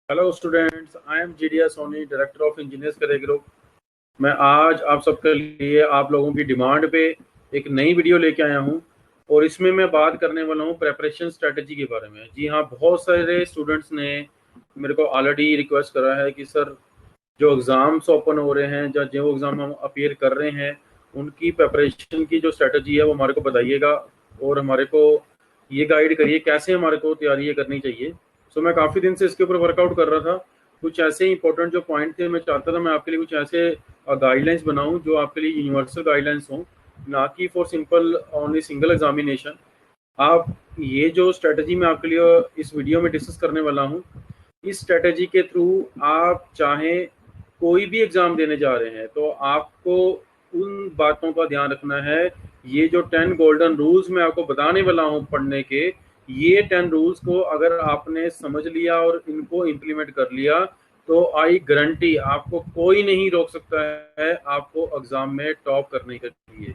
Hello students, I am जीडिया Soni, director of engineers career group. मैं आज आप सबके लिए आप लोगों की डिमांड पे एक नई वीडियो लेके आया हूं और इसमें मैं बात करने वाला हूं प्रेपरेशन स्ट्रेटजी के बारे में। जी हाँ, बहुत सारे स्टूडेंट्स ने मेरे को ऑलरेडी रिक्वेस्ट करा है कि सर, जो एग्ज़ाम्स ओपन हो रहे हैं या जो एग्ज़ाम हम अपीयर कर रहे हैं उनकी प्रेपरेशन की जो स्ट्रेटजी है वो हमारे को बताइएगा और हमारे को ये गाइड करिए कैसे हमारे को तैयारी ये करनी चाहिए। सो मैं काफ़ी दिन से इसके ऊपर वर्कआउट कर रहा था। कुछ ऐसे इंपॉर्टेंट जो पॉइंट थे, मैं चाहता था मैं आपके लिए कुछ ऐसे गाइडलाइंस बनाऊं जो आपके लिए यूनिवर्सल गाइडलाइंस हों, ना कि for simple only single examination. आप ये जो स्ट्रेटजी मैं आपके लिए इस वीडियो में डिस्कस करने वाला हूँ, इस स्ट्रेटजी के थ्रू आप चाहें कोई भी एग्ज़ाम देने जा रहे हैं तो आपको उन बातों का ध्यान रखना है। ये जो 10 गोल्डन रूल्स मैं आपको बताने वाला हूँ पढ़ने के, ये 10 रूल्स को अगर आपने समझ लिया और इनको इम्प्लीमेंट कर लिया तो आई गारंटी आपको कोई नहीं रोक सकता है आपको एग्ज़ाम में टॉप करने के लिए।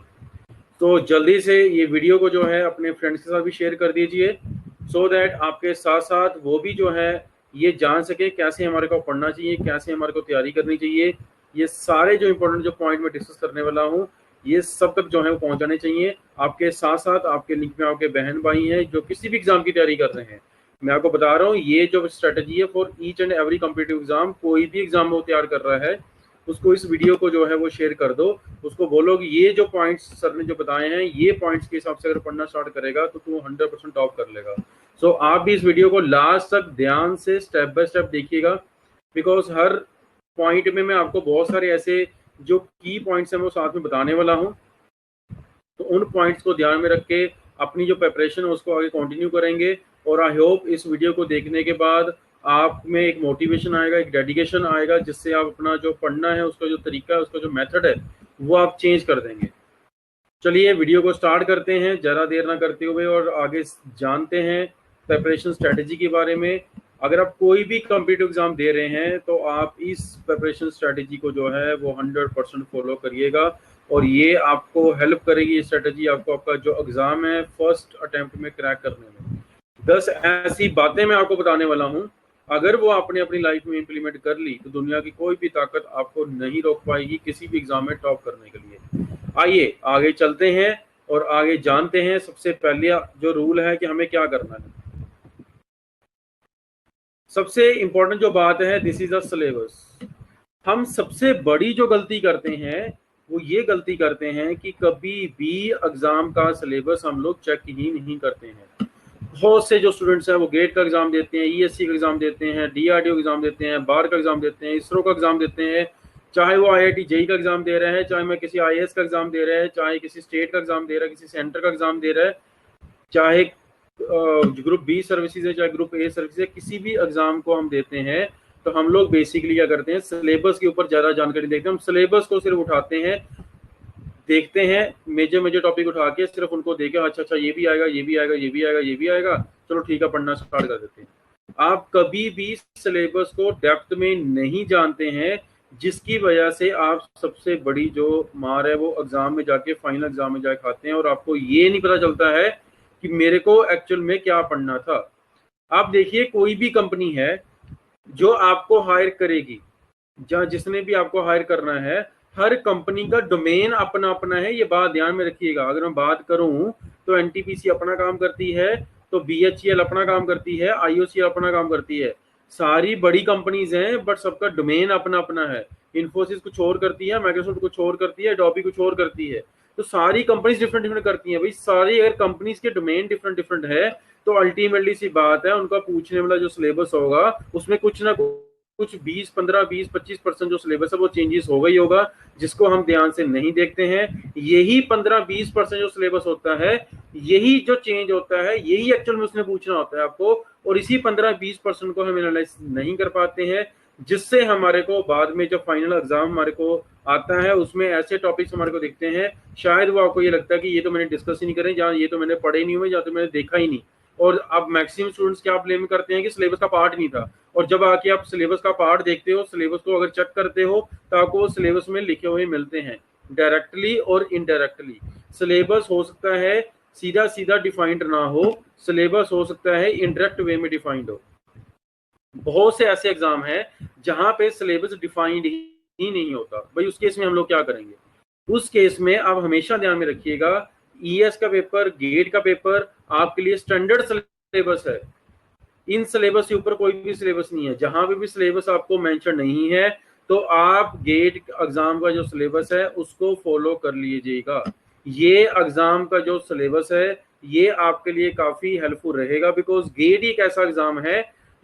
तो जल्दी से ये वीडियो को जो है अपने फ्रेंड्स के साथ भी शेयर कर दीजिए, सो दैट आपके साथ साथ वो भी जो है ये जान सके कैसे हमारे को पढ़ना चाहिए, कैसे हमारे को तैयारी करनी चाहिए। ये सारे जो इंपॉर्टेंट जो पॉइंट मैं डिस्कस करने वाला हूँ, ये सब तक जो है वो पहुंचाने चाहिए। आपके साथ साथ आपके लिंक में आपके बहन भाई हैं जो किसी भी एग्जाम की तैयारी कर रहे हैं। मैं आपको बता रहा हूँ ये जो स्ट्रेटजी है for each and every competitive exam, कोई भी एग्जाम वो तैयार कर रहा है उसको इस वीडियो को जो है वो शेयर कर दो। उसको बोलो कि ये जो पॉइंट्स सर ने जो बताए हैं, ये पॉइंट्स के हिसाब से अगर पढ़ना स्टार्ट करेगा तो तू 100% टॉप कर लेगा। सो आप भी इस वीडियो को लास्ट तक ध्यान से स्टेप बाय स्टेप देखिएगा, बिकॉज हर पॉइंट में मैं आपको बहुत सारे ऐसे जो की पॉइंट्स हैं वो साथ में बताने वाला हूँ। तो उन पॉइंट्स को ध्यान में रख के अपनी जो प्रेपरेशन है उसको आगे कंटिन्यू करेंगे। और आई होप इस वीडियो को देखने के बाद आप में एक मोटिवेशन आएगा, एक डेडिकेशन आएगा, जिससे आप अपना जो पढ़ना है उसका जो तरीका है, उसका जो मेथड है वो आप चेंज कर देंगे। चलिए वीडियो को स्टार्ट करते हैं ज़्यादा देर ना करते हुए और आगे जानते हैं प्रेपरेशन स्ट्रेटजी के बारे में। अगर आप कोई भी कॉम्पिटिटिव एग्जाम दे रहे हैं तो आप इस प्रेपरेशन स्ट्रेटजी को जो है वो 100% फॉलो करिएगा और ये आपको हेल्प करेगी। ये स्ट्रेटजी आपको आपका जो एग्ज़ाम है फर्स्ट अटेम्प्ट में क्रैक करने में। 10 ऐसी बातें मैं आपको बताने वाला हूँ, अगर वो आपने अपनी लाइफ में इंप्लीमेंट कर ली तो दुनिया की कोई भी ताकत आपको नहीं रोक पाएगी किसी भी एग्जाम में टॉप करने के लिए। आइए आगे चलते हैं और आगे जानते हैं। सबसे पहले जो रूल है कि हमें क्या करना है, सबसे इंपॉर्टेंट जो बात है, दिस इज अ सिलेबस। हम सबसे बड़ी जो गलती करते हैं वो ये गलती करते हैं कि कभी भी एग्जाम का सिलेबस हम लोग चेक ही नहीं करते हैं। बहुत से जो स्टूडेंट्स हैं वो गेट का एग्जाम देते हैं, ईएससी का एग्जाम देते हैं, डीआरडीओ का एग्जाम देते हैं, बार का एग्जाम देते हैं, इसरो का एग्जाम देते हैं, चाहे वो आईआईटी जेई का एग्जाम दे रहे हैं, चाहे मैं किसी आईएएस का एग्जाम दे रहे हैं, चाहे किसी स्टेट का एग्जाम दे रहा है, किसी सेंटर का एग्जाम दे रहा है, चाहे ग्रुप बी सर्विसेज है, चाहे ग्रुप ए सर्विसेज है, किसी भी एग्जाम को हम देते हैं तो हम लोग बेसिकली क्या करते हैं, सिलेबस के ऊपर ज्यादा जानकारी देखते हैं। हम सिलेबस को सिर्फ उठाते हैं, देखते हैं, मेजर मेजर टॉपिक उठा के सिर्फ उनको देखे, अच्छा अच्छा ये भी आएगा, ये भी आएगा, ये भी आएगा, ये भी आएगा, चलो ठीक है पढ़ना स्टार्ट कर देते हैं। आप कभी भी सिलेबस को डेप्थ में नहीं जानते हैं, जिसकी वजह से आप सबसे बड़ी जो मार है वो एग्जाम में जाके, फाइनल एग्जाम में जाके खाते हैं और आपको ये नहीं पता चलता है कि मेरे को एक्चुअल में क्या पढ़ना था। आप देखिए, कोई भी कंपनी है जो आपको हायर करेगी, जहाँ जिसने भी आपको हायर करना है, हर कंपनी का डोमेन अपना अपना है, ये बात ध्यान में रखिएगा। अगर मैं बात करूं तो एनटीपीसी अपना काम करती है, तो बीएचईएल अपना काम करती है, आईओसीएल अपना काम करती है। सारी बड़ी कंपनीज हैं बट सबका डोमेन अपना अपना है। इन्फोसिस कुछ और करती है, माइक्रोसॉफ्ट कुछ और करती है, एडोबी कुछ और करती है। तो सारी कंपनीज डिफरेंट डिफरेंट करती हैं भाई। सारी अगर कंपनीज के डोमेन डिफरेंट डिफरेंट है तो अल्टीमेटली सी बात है, उनका पूछने वाला जो सिलेबस होगा उसमें कुछ ना कुछ 20, 15, 20, 25% जो सिलेबस है वो चेंजेस होगा ही होगा, जिसको हम ध्यान से नहीं देखते हैं। यही 15-20% जो सिलेबस होता है, यही जो चेंज होता है, यही एक्चुअल में उसने पूछना होता है आपको, और इसी 15-20% को हम एनालाइज नहीं कर पाते हैं, जिससे हमारे को बाद में जब फाइनल एग्जाम हमारे को आता है उसमें ऐसे टॉपिक्स हमारे को दिखते हैं, शायद वो आपको ये लगता है कि ये तो मैंने डिस्कस ही नहीं करे, जहाँ ये तो मैंने पढ़े नहीं हुए, या तो मैंने देखा ही नहीं। और अब मैक्सिमम स्टूडेंट्स क्या ब्लेम करते हैं कि सिलेबस का पार्ट नहीं था, और जब आके आप सिलेबस का पार्ट देखते हो, सिलेबस को अगर चेक करते हो तो आपको सिलेबस में लिखे हुए मिलते हैं, डायरेक्टली और इनडायरेक्टली। सिलेबस हो सकता है सीधा सीधा डिफाइंड ना हो, सिलेबस हो सकता है इनडायरेक्ट वे में डिफाइंड हो। बहुत से ऐसे एग्जाम हैं जहां पे सिलेबस डिफाइंड ही नहीं होता। भाई उस केस में हम लोग क्या करेंगे? उस केस में आप हमेशा ध्यान में रखिएगा, ईएस का पेपर, गेट का पेपर आपके लिए स्टैंडर्ड सिलेबस है। इन सिलेबस के ऊपर कोई भी सिलेबस नहीं है। जहां पे भी सिलेबस आपको मेंशन नहीं है तो आप गेट एग्जाम का जो सिलेबस है उसको फॉलो कर लीजिएगा। ये एग्जाम का जो सिलेबस है ये आपके लिए काफी हेल्पफुल रहेगा, बिकॉज गेट एक ऐसा एग्जाम है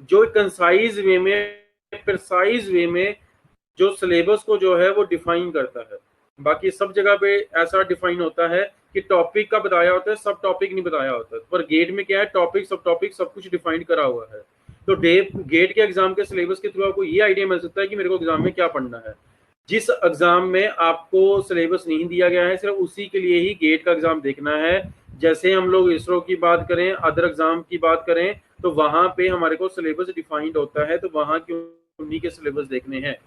जो कंसाइज वे में, प्रिसाइज वे में जो सिलेबस को जो है वो डिफाइन करता है। बाकी सब जगह पे ऐसा डिफाइन होता है कि टॉपिक का बताया होता है, सब टॉपिक नहीं बताया होता। पर गेट में क्या है, टॉपिक सब कुछ डिफाइन करा हुआ है। तो गेट के एग्जाम के सिलेबस के थ्रू आपको ये आइडिया मिल सकता है कि मेरे को एग्जाम में क्या पढ़ना है। जिस एग्जाम में आपको सिलेबस नहीं दिया गया है सिर्फ उसी के लिए ही गेट का एग्जाम देखना है। जैसे हम लोग इसरो की बात करें, अदर एग्जाम की बात करें, तो वहां पे हमारे को सिलेबस डिफाइंड होता है, तो वहां के उन्हीं के सिलेबस देखने हैं।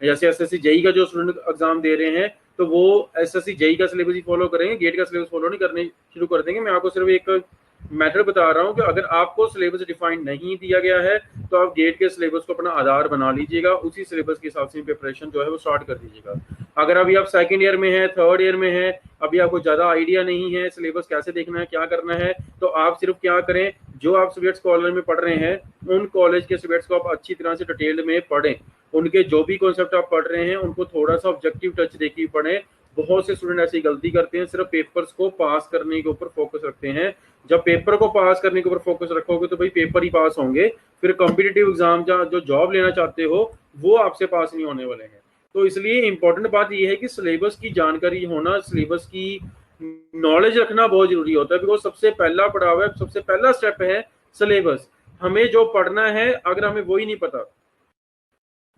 जैसे एसएससी जेई का जो स्टूडेंट एग्जाम दे रहे हैं तो वो एसएससी जेई का सिलेबस ही फॉलो करेंगे, गेट का सिलेबस फॉलो नहीं करने शुरू कर देंगे। मैं आपको सिर्फ एक मेथड बता रहा हूँ कि अगर आपको सिलेबस डिफाइंड नहीं दिया गया है तो आप गेट के सिलेबस को अपना आधार बना लीजिएगा, उसी सिलेबस के हिसाब से प्रिपरेशन जो है वो स्टार्ट कर दीजिएगा। अगर अभी आप सेकंड ईयर में है, थर्ड ईयर में है, अभी आपको ज्यादा आइडिया नहीं है सिलेबस कैसे देखना है, क्या करना है, तो आप सिर्फ क्या करें, जो आप सब्जेक्ट्स कॉलेज में पढ़ रहे हैं उन कॉलेज के सब्जेक्ट्स को आप अच्छी तरह से डिटेल्ड में पढ़ें। उनके जो भी कॉन्सेप्ट आप पढ़ रहे हैं उनको थोड़ा सा ऑब्जेक्टिव टच देके पढ़ें। बहुत से स्टूडेंट ऐसी गलती करते हैं, सिर्फ पेपर्स को पास करने के ऊपर फोकस रखते हैं। जब पेपर को पास करने के ऊपर फोकस रखोगे तो भाई पेपर ही पास होंगे, फिर कॉम्पिटिटिव एग्जाम जो जॉब लेना चाहते हो वो आपसे पास नहीं होने वाले हैं। तो इसलिए इंपॉर्टेंट बात यह है कि सिलेबस की जानकारी होना, सिलेबस की नॉलेज रखना बहुत जरूरी होता है। बिकॉज सबसे पहला पड़ाव है, सबसे पहला स्टेप है सिलेबस। हमें जो पढ़ना है अगर हमें वही नहीं पता,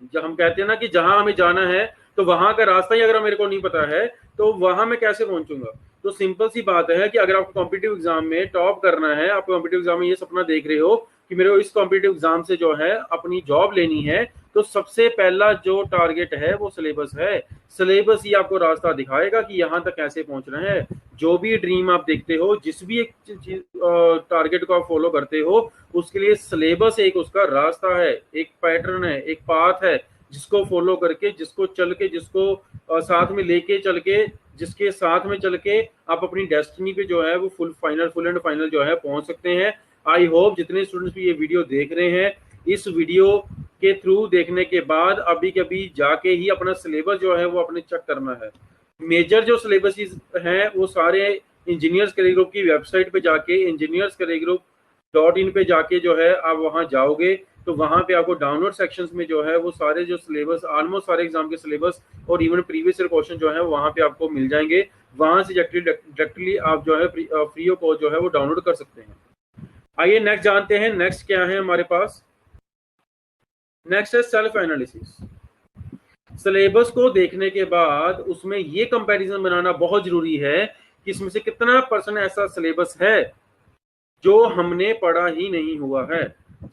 जब हम कहते हैं ना कि जहां हमें जाना है तो वहां का रास्ता ही अगर मेरे को नहीं पता है तो वहां मैं कैसे पहुंचूंगा। तो सिंपल सी बात है कि अगर आपको कॉम्पिटिटिव एग्जाम में टॉप करना है, आप कॉम्पिटिटिव एग्जाम में ये सपना देख रहे हो कि मेरे को इस कॉम्पिटिटिव एग्जाम से जो है अपनी जॉब लेनी है, तो सबसे पहला जो टारगेट है वो सिलेबस है। सिलेबस ही आपको रास्ता दिखाएगा कि यहाँ तक कैसे पहुंचना है। जो भी ड्रीम आप देखते हो, जिस भी एक टारगेट को आप फॉलो करते हो, उसके लिए सिलेबस एक उसका रास्ता है, एक पैटर्न है, एक पाथ है, जिसको फॉलो करके, जिसको चल के, जिसको साथ में लेके चल के, जिसके साथ में चल के आप अपनी डेस्टिनी पे जो है वो फुल एंड फाइनल जो है पहुंच सकते हैं। आई होप जितने स्टूडेंट्स भी ये वीडियो देख रहे हैं, इस वीडियो के थ्रू देखने के बाद अभी कभी जाके ही अपना सिलेबस जो है वो अपने चेक करना है। मेजर जो सिलेबस हैं वो सारे इंजीनियर्स करियर ग्रुप की वेबसाइट पे जाके, इंजीनियर्स करियर ग्रुप .in पे जाके जो है आप वहां जाओगे तो वहां पे आपको डाउनलोड सेक्शंस में जो है वो सारे जो सिलेबस, ऑलमोस्ट सारे एग्जाम के सिलेबस और इवन प्रीवियस ईयर क्वेश्चन जो है वहां पे आपको मिल जाएंगे। वहां से डायरेक्टली आप जो है फ्री ऑफ कॉस्ट जो है वो डाउनलोड कर सकते हैं। आइए नेक्स्ट जानते हैं, नेक्स्ट क्या है हमारे पास। नेक्स्ट है सेल्फ एनालिसिस। सिलेबस को देखने के बाद उसमें ये कंपैरिजन बनाना बहुत जरूरी है कि इसमें से कितना % ऐसा सिलेबस है जो हमने पढ़ा ही नहीं हुआ है,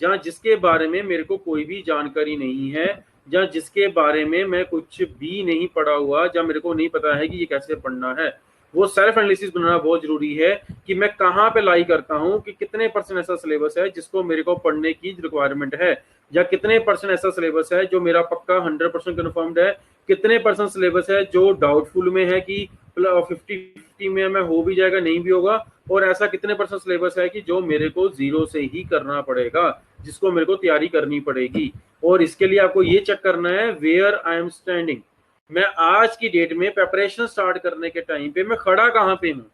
जहाँ जिसके बारे में मेरे को कोई भी जानकारी नहीं है, जहाँ जिसके बारे में मैं कुछ भी नहीं पढ़ा हुआ, जहाँ मेरे को नहीं पता है कि ये कैसे पढ़ना है। वो सेल्फ एनालिसिस बनाना बहुत जरूरी है कि मैं कहाँ पे लाई करता हूँ, कि कितने % ऐसा सिलेबस है जिसको मेरे को पढ़ने की रिक्वायरमेंट है, या कितने % ऐसा सिलेबस है जो मेरा पक्का 100% कन्फर्म्ड है, कितने % सिलेबस है जो डाउटफुल में है कि 50-50 में मैं हो भी जाएगा नहीं भी होगा, और ऐसा कितने % सिलेबस है कि जो मेरे को जीरो से ही करना पड़ेगा, जिसको मेरे को तैयारी करनी पड़ेगी। और इसके लिए आपको ये चेक करना है वेयर आई एम स्टैंडिंग। मैं आज की डेट में प्रिपरेशन स्टार्ट करने के टाइम पे मैं खड़ा कहाँ पे हूँ।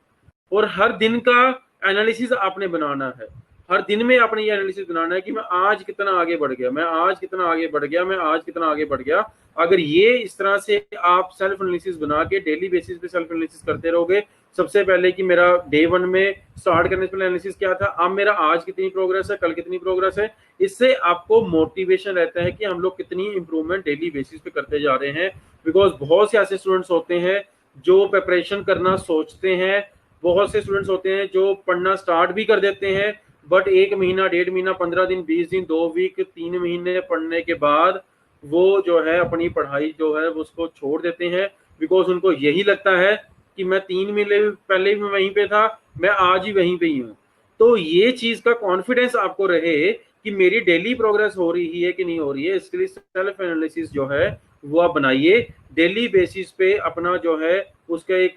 और हर दिन का एनालिसिस आपने बनाना है, हर दिन में आपने ये एनालिसिस बनाना है कि मैं आज कितना आगे बढ़ गया, मैं आज कितना आगे बढ़ गया, मैं आज कितना आगे बढ़ गया। अगर ये इस तरह से आप सेल्फ एनालिसिस बना के डेली बेसिस पे सेल्फ एनालिसिस करते रहोगे, सबसे पहले कि मेरा डे 1 में स्टार्ट करने से पहले एनालिसिस क्या था, अब मेरा आज कितनी प्रोग्रेस है, कल कितनी प्रोग्रेस है, इससे आपको मोटिवेशन रहता है कि हम लोग कितनी इंप्रूवमेंट डेली बेसिस पे करते जा रहे हैं। बिकॉज बहुत से ऐसे स्टूडेंट्स होते हैं जो प्रिपरेशन करना सोचते हैं, बहुत से स्टूडेंट्स होते हैं जो पढ़ना स्टार्ट भी कर देते हैं, बट 1 महीना, 1.5 महीना, 15 दिन, 20 दिन, 2 वीक, 3 महीने पढ़ने के बाद वो जो है अपनी पढ़ाई जो है उसको छोड़ देते हैं। बिकॉज उनको यही लगता है कि मैं 3 महीने पहले भी वहीं पे था, मैं आज ही वहीं पे ही हूँ। तो ये चीज का कॉन्फिडेंस आपको रहे कि मेरी डेली प्रोग्रेस हो रही है कि नहीं हो रही है। इसके लिए सेल्फ एनालिसिस जो है वो आप बनाइए डेली बेसिस पे। अपना जो है उसका एक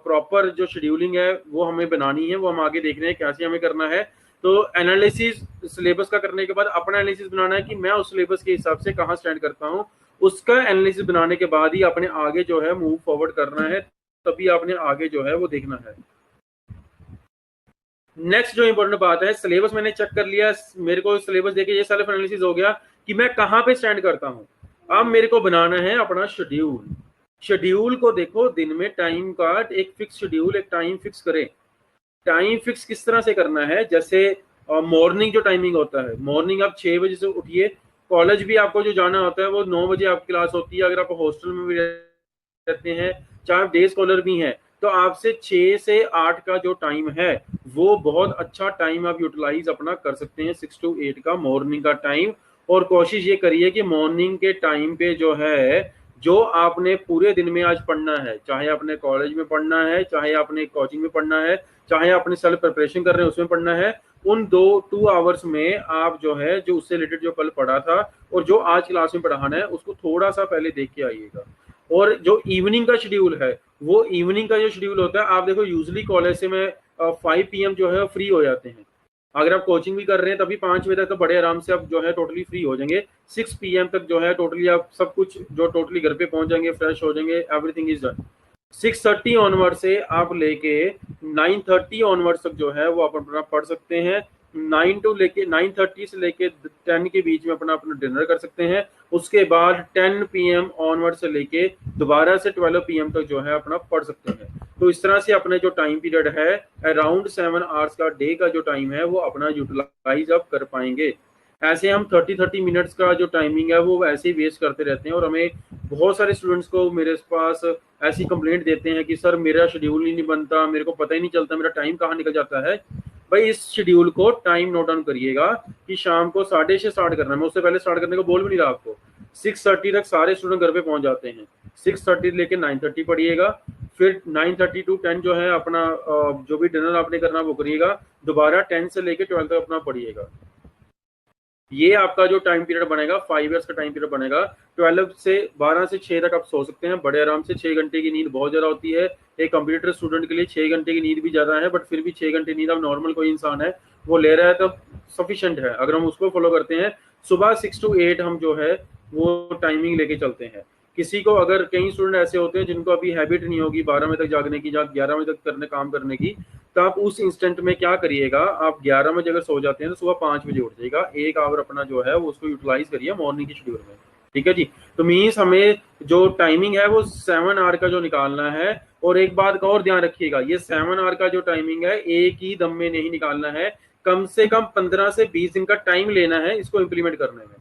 प्रॉपर जो शेड्यूलिंग है वो हमें बनानी है, वो हम आगे देख रहे हैं कैसे हमें करना है। तो एनालिसिस सिलेबस का करने के बाद अपना एनालिसिस बनाना है कि मैं उस सिलेबस के हिसाब से कहाँ स्टैंड करता हूँ। उसका एनालिसिस बनाने के बाद ही अपने आगे जो है मूव फॉरवर्ड करना है, तभी आपने आगे जो है वो देखना है। नेक्स्ट जो इंपॉर्टेंट बात है, सिलेबस मैंने चेक कर लिया, मेरे को सिलेबस देके ये सेल्फ एनालिसिस हो गया कि मैं कहाँ पे स्टैंड करता हूँ। अब मेरे को बनाना है अपना शेड्यूल। शेड्यूल को देखो, दिन में टाइम का एक फिक्स शेड्यूल, एक टाइम फिक्स करें। टाइम फिक्स किस तरह से करना है, जैसे मॉर्निंग जो टाइमिंग होता है, मॉर्निंग आप 6 बजे से उठिए। कॉलेज भी आपको जो जाना होता है वो 9 बजे आपकी क्लास होती है। अगर आप हॉस्टल में भी रहते हैं, चाहे आप डे स्कॉलर भी हैं, तो आपसे 6 से 8 का जो टाइम है वो बहुत अच्छा टाइम आप यूटिलाइज अपना कर सकते हैं, 6 to 8 का मॉर्निंग का टाइम। और कोशिश ये करिए कि मॉर्निंग के टाइम पे जो है, जो आपने पूरे दिन में आज पढ़ना है, चाहे आपने कॉलेज में पढ़ना है, चाहे आपने कोचिंग में पढ़ना है, चाहे आपने सेल्फ प्रिपरेशन कर रहे हैं उसमें पढ़ना है, उन 2 आवर्स में आप जो है जो उससे रिलेटेड जो कल पढ़ा था और जो आज क्लास में पढ़ाना है उसको थोड़ा सा पहले देख के आइएगा। और जो इवनिंग का शेड्यूल है, वो इवनिंग का जो शेड्यूल होता है, आप देखो यूजली कॉलेज से मैं 5 PM जो है फ्री हो जाते हैं। अगर आप कोचिंग भी कर रहे हैं तभी 5 बजे तक तो बड़े आराम से आप जो है टोटली फ्री हो जाएंगे। 6 PM तक जो है टोटली आप सब कुछ जो टोटली घर पे पहुंच जाएंगे, फ्रेश हो जाएंगे, एवरीथिंग इज डन। 6:30 ऑनवर्ड से आप लेके 9:30 ऑनवर्ड तक जो है वो आप अपना पढ़ सकते हैं। 9:30 से लेके 10 के बीच में अपना अपना डिनर कर सकते हैं। उसके बाद 10 PM ऑनवर्ड से लेके दोबारा से 12 PM तक जो है अपना पढ़ सकते हैं। तो इस तरह से अपने जो टाइम पीरियड है, अराउंड 7 आवर्स का डे का जो टाइम है वो अपना यूटिलाइज आप कर पाएंगे। ऐसे हम 30 मिनट्स का जो टाइमिंग है वो ऐसे ही वेस्ट करते रहते हैं। और हमें बहुत सारे स्टूडेंट्स को मेरे पास ऐसी कंप्लेंट देते हैं कि सर मेरा शेड्यूल ही नहीं बनता, मेरे को पता ही नहीं चलता मेरा टाइम कहाँ निकल जाता है। भाई इस शेड्यूल को टाइम नोट डाउन करिएगा कि शाम को 6:30 स्टार्ट करना है। मैं उससे पहले स्टार्ट करने को बोल भी नहीं रहा आपको। 6:30 तक सारे स्टूडेंट घर पे पहुंच जाते हैं। 6:30 लेके 9:30 पढ़िएगा। फिर 9:30 to 10 जो है अपना जो भी डिनर आपने करना वो करिएगा। दोबारा 10 से लेके 12 तक अपना पढ़िएगा। ये आपका जो टाइम पीरियड बनेगा 5 इयर्स का टाइम पीरियड बनेगा। 12 से 6 तक आप सो सकते हैं बड़े आराम से। 6 घंटे की नींद बहुत ज्यादा होती है एक कंप्यूटर स्टूडेंट के लिए। 6 घंटे की नींद भी ज्यादा है, बट फिर भी 6 घंटे नींद अब नॉर्मल कोई इंसान है वो ले रहा है तब सफिशिएंट है अगर हम उसको फॉलो करते हैं। सुबह 6 to 8 हम जो है वो टाइमिंग लेके चलते हैं। किसी को अगर कई स्टूडेंट ऐसे होते हैं जिनको अभी हैबिट नहीं होगी 12 बजे तक जागने की या 11 बजे तक करने काम करने की, तो आप उस इंस्टेंट में क्या करिएगा, आप 11 बजे अगर सो जाते हैं तो सुबह 5 बजे उठ जाएगा। 1 आवर अपना जो है वो उसको यूटिलाइज करिए मॉर्निंग की शेड्यूल में। ठीक है जी। तो मीन्स हमें जो टाइमिंग है वो 7 आवर का जो निकालना है। और एक बात का और ध्यान रखिएगा, ये 7 आवर का जो टाइमिंग है एक ही दम में नहीं निकालना है, कम से कम 15 से 20 दिन का टाइम लेना है इसको इम्प्लीमेंट करने में।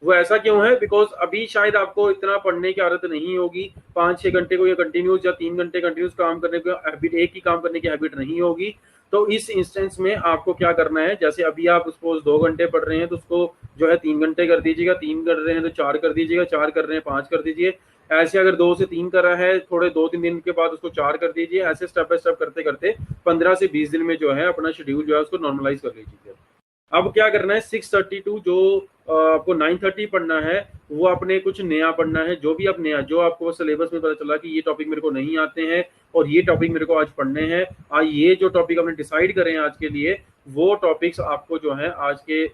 वो ऐसा क्यों है, बिकॉज अभी शायद आपको इतना पढ़ने की आदत नहीं होगी। 5-6 घंटे को या कंटिन्यूस या 3 घंटे कंटिन्यूस काम करने की हैबिट, एक ही काम करने की हैबिट नहीं होगी। तो इस इंस्टेंस में आपको क्या करना है, जैसे अभी आप सपोज 2 घंटे पढ़ रहे हैं तो उसको जो है 3 घंटे कर दीजिएगा। 3 कर रहे हैं तो 4 कर दीजिएगा। 4 कर रहे हैं 5 कर दीजिए। ऐसे अगर 2 से 3 कर रहा है, थोड़े 2-3 दिन के बाद उसको 4 कर दीजिए। ऐसे स्टेप बाय स्टेप करते करते 15 से 20 दिन में जो है अपना शेड्यूल जो है उसको नॉर्मलाइज कर लीजिए। अब क्या करना है, 6:32 जो आपको 9:30 पढ़ना है वो आपने कुछ नया पढ़ना है। जो भी आप नया, जो आपको सिलेबस में पता चला कि ये टॉपिक मेरे को नहीं आते हैं और ये टॉपिक मेरे को आज पढ़ने हैं, ये जो टॉपिक आपने डिसाइड करें हैं आज के लिए, वो टॉपिक्स आपको जो है आज के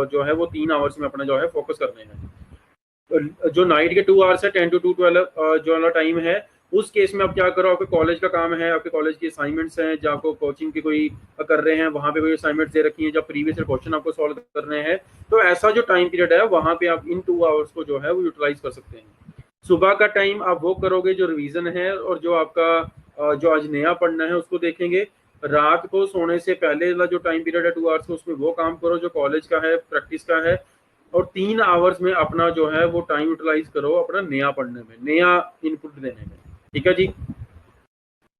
जो है वो 3 आवर्स में अपना जो है फोकस करने हैं। जो नाइट के 2 आवर्स है 10 to 12 जो वाला टाइम है, उस केस में आप क्या करो, आपके कॉलेज का काम है, आपके कॉलेज की असाइनमेंट्स हैं, जो आपको कोचिंग की कोई कर रहे हैं वहां पे कोई असाइनमेंट्स दे रखी हैं, जब प्रीवियस क्वेश्चन आपको सॉल्व करने हैं, तो ऐसा जो टाइम पीरियड है वहां पे आप इन 2 आवर्स को जो है वो यूटिलाइज कर सकते हैं। सुबह का टाइम आप वो करोगे जो रिवीजन है और जो आपका जो आज नया पढ़ना है उसको देखेंगे। रात को सोने से पहले वाला जो टाइम पीरियड है 2 आवर्स का, उसमें वो काम करो जो कॉलेज का है, प्रैक्टिस का है। और 3 आवर्स में अपना जो है वो टाइम यूटिलाइज करो अपना नया पढ़ने में, नया इनपुट देने में। ठीक है जी।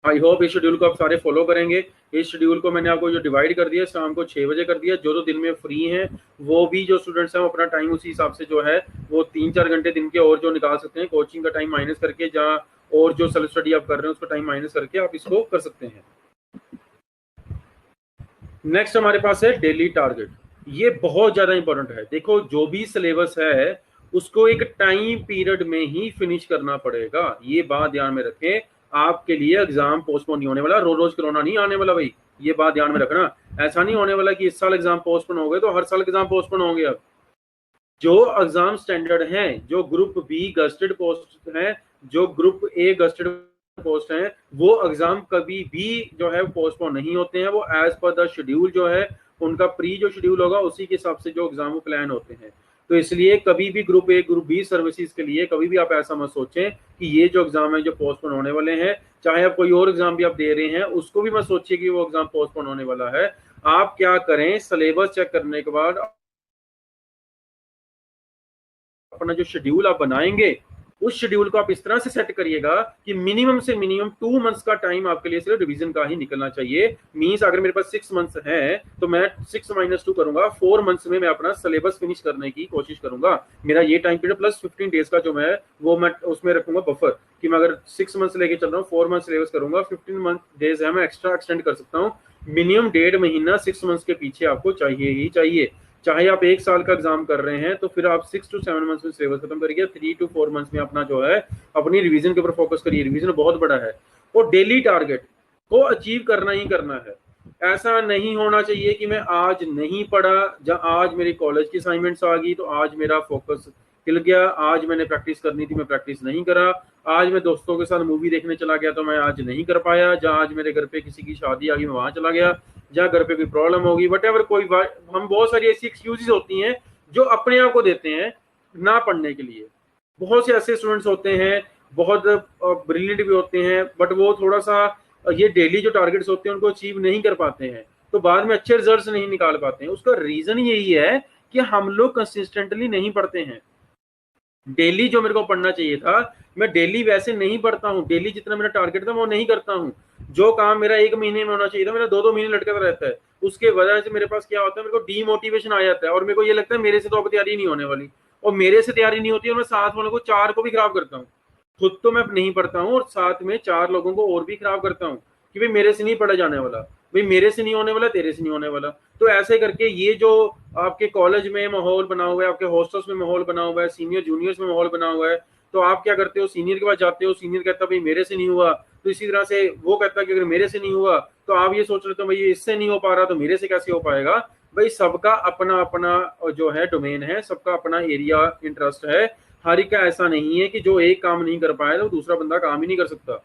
आई होप इस शेड्यूल को आप सारे फॉलो करेंगे। इस शेड्यूल को मैंने आपको जो डिवाइड कर दिया, शाम को 6 बजे कर दिया। जो दिन में फ्री हैं वो भी जो स्टूडेंट्स हैं वो अपना टाइम उसी हिसाब से जो है वो 3-4 घंटे दिन के और जो निकाल सकते हैं, कोचिंग का टाइम माइनस करके, जहाँ और जो सेल्फ स्टडी आप कर रहे हैं उसका टाइम माइनस करके आप इसको कर सकते हैं। नेक्स्ट हमारे पास है डेली टारगेट। ये बहुत ज्यादा इंपॉर्टेंट है। देखो जो भी सिलेबस है उसको एक टाइम पीरियड में ही फिनिश करना पड़ेगा, ये बात ध्यान में रखें। आपके लिए एग्जाम पोस्टपोन नहीं होने वाला, रोज रोज कोरोना नहीं आने वाला भाई, ये बात ध्यान में रखना। ऐसा नहीं होने वाला कि इस साल एग्जाम पोस्टपोन हो गए तो हर साल एग्जाम पोस्टपोन होंगे। अब जो एग्जाम स्टैंडर्ड हैं, जो ग्रुप बी गस्टेड पोस्ट हैं, जो ग्रुप ए गस्टेड पोस्ट हैं, वो एग्जाम कभी भी जो है पोस्टपोन नहीं होते हैं। वो एज पर द शेड्यूल जो है उनका प्री जो शेड्यूल होगा उसी के हिसाब से जो एग्जाम प्लान होते हैं। तो इसलिए कभी भी group A group B services के लिए कभी भी आप ऐसा मत सोचें कि ये जो एग्जाम है जो पोस्टपोन होने वाले हैं, चाहे आप कोई और एग्जाम भी आप दे रहे हैं उसको भी मत सोचिए कि वो एग्जाम पोस्टपोन होने वाला है। आप क्या करें, सिलेबस चेक करने के बाद अपना जो शेड्यूल आप बनाएंगे उस शेड्यूल को आप इस तरह से सेट करिएगा कि मिनिमम से मिनिमम 2 मंथ्स का टाइम आपके लिए सिर्फ रिवीजन का ही निकलना चाहिए। मींस अगर मेरे पास 6 मंथ्स है तो मैं 6 - 2 करूंगा, 4 मंथ्स में मैं अपना सिलेबस फिनिश करने की कोशिश करूंगा। मेरा ये टाइम पीरियड प्लस 15 डेज का जो मैं वो मैं उसमें रखूंगा बफर, कि मैं अगर 6 मंथ्स लेके चल रहा हूँ 4 मंथ सिलेबस करूंगा, 15 मंथ डेज है मैं एक्स्ट्रा एक्सटेंड कर सकता हूँ। मिनिमम 1.5 महीना 6 मंथ्स के पीछे आपको चाहिए ही चाहिए। चाहे आप 1 साल का एग्जाम कर रहे हैं तो फिर आप 6 to 7 मंथ्स में सिलेबस खत्म करिए, 3 to 4 मंथ्स में अपना जो है अपनी रिवीजन के ऊपर फोकस करिए। रिवीजन बहुत बड़ा है और डेली टारगेट को अचीव करना ही करना है। ऐसा नहीं होना चाहिए कि मैं आज नहीं पढ़ा, जब आज मेरी कॉलेज की असाइनमेंट्स आ गई तो आज मेरा फोकस हिल गया, आज मैंने प्रैक्टिस करनी थी मैं प्रैक्टिस नहीं करा, आज मैं दोस्तों के साथ मूवी देखने चला गया तो मैं आज नहीं कर पाया, जहाँ आज मेरे घर पे किसी की शादी आ गई मैं वहां चला गया, जहाँ घर पे कोई प्रॉब्लम होगी, वट एवर कोई हम बहुत सारी ऐसी एक्सक्यूजेस होती हैं जो अपने आप को देते हैं ना पढ़ने के लिए। बहुत से ऐसे स्टूडेंट्स होते हैं बहुत ब्रिलियंट भी होते हैं बट वो थोड़ा सा ये डेली जो टारगेट्स होते हैं उनको अचीव नहीं कर पाते हैं तो बाद में अच्छे रिजल्ट्स नहीं निकाल पाते हैं। उसका रीजन यही है कि हम लोग कंसिस्टेंटली नहीं पढ़ते हैं। डेली जो मेरे को पढ़ना चाहिए था मैं डेली वैसे नहीं पढ़ता हूँ, डेली जितना मेरा टारगेट था वो नहीं करता हूँ। जो काम मेरा 1 महीने में होना चाहिए था मेरा 2-2 महीने लटका रहता है। उसके वजह से मेरे पास क्या होता है, मेरे को डीमोटिवेशन आ जाता है और मेरे को ये लगता है मेरे से तो अब तैयारी नहीं होने वाली, और मेरे से तैयारी नहीं होती और मैं साथ वालों को 4 को भी खराब करता हूँ। खुद तो मैं नहीं पढ़ता हूँ और साथ में 4 लोगों को और भी खराब करता हूँ कि भाई मेरे से नहीं पढ़ा जाने वाला, भाई मेरे से नहीं होने वाला, तेरे से नहीं होने वाला। तो ऐसे करके ये जो आपके कॉलेज में माहौल बना हुआ है, आपके हॉस्टल्स में माहौल बना हुआ है, सीनियर जूनियर्स में माहौल बना हुआ है, तो आप क्या करते हो, सीनियर के पास जाते हो, सीनियर कहता है भाई मेरे से नहीं हुआ, तो इसी तरह से वो कहता है कि अगर मेरे से नहीं हुआ तो आप ये सोच लेते हो भाई ये इससे नहीं हो पा रहा तो मेरे से कैसे हो पाएगा। भाई सबका अपना अपना जो है डोमेन है, सबका अपना एरिया इंटरेस्ट है। हर एक का ऐसा नहीं है कि जो एक काम नहीं कर पाया तो दूसरा बंदा काम ही नहीं कर सकता,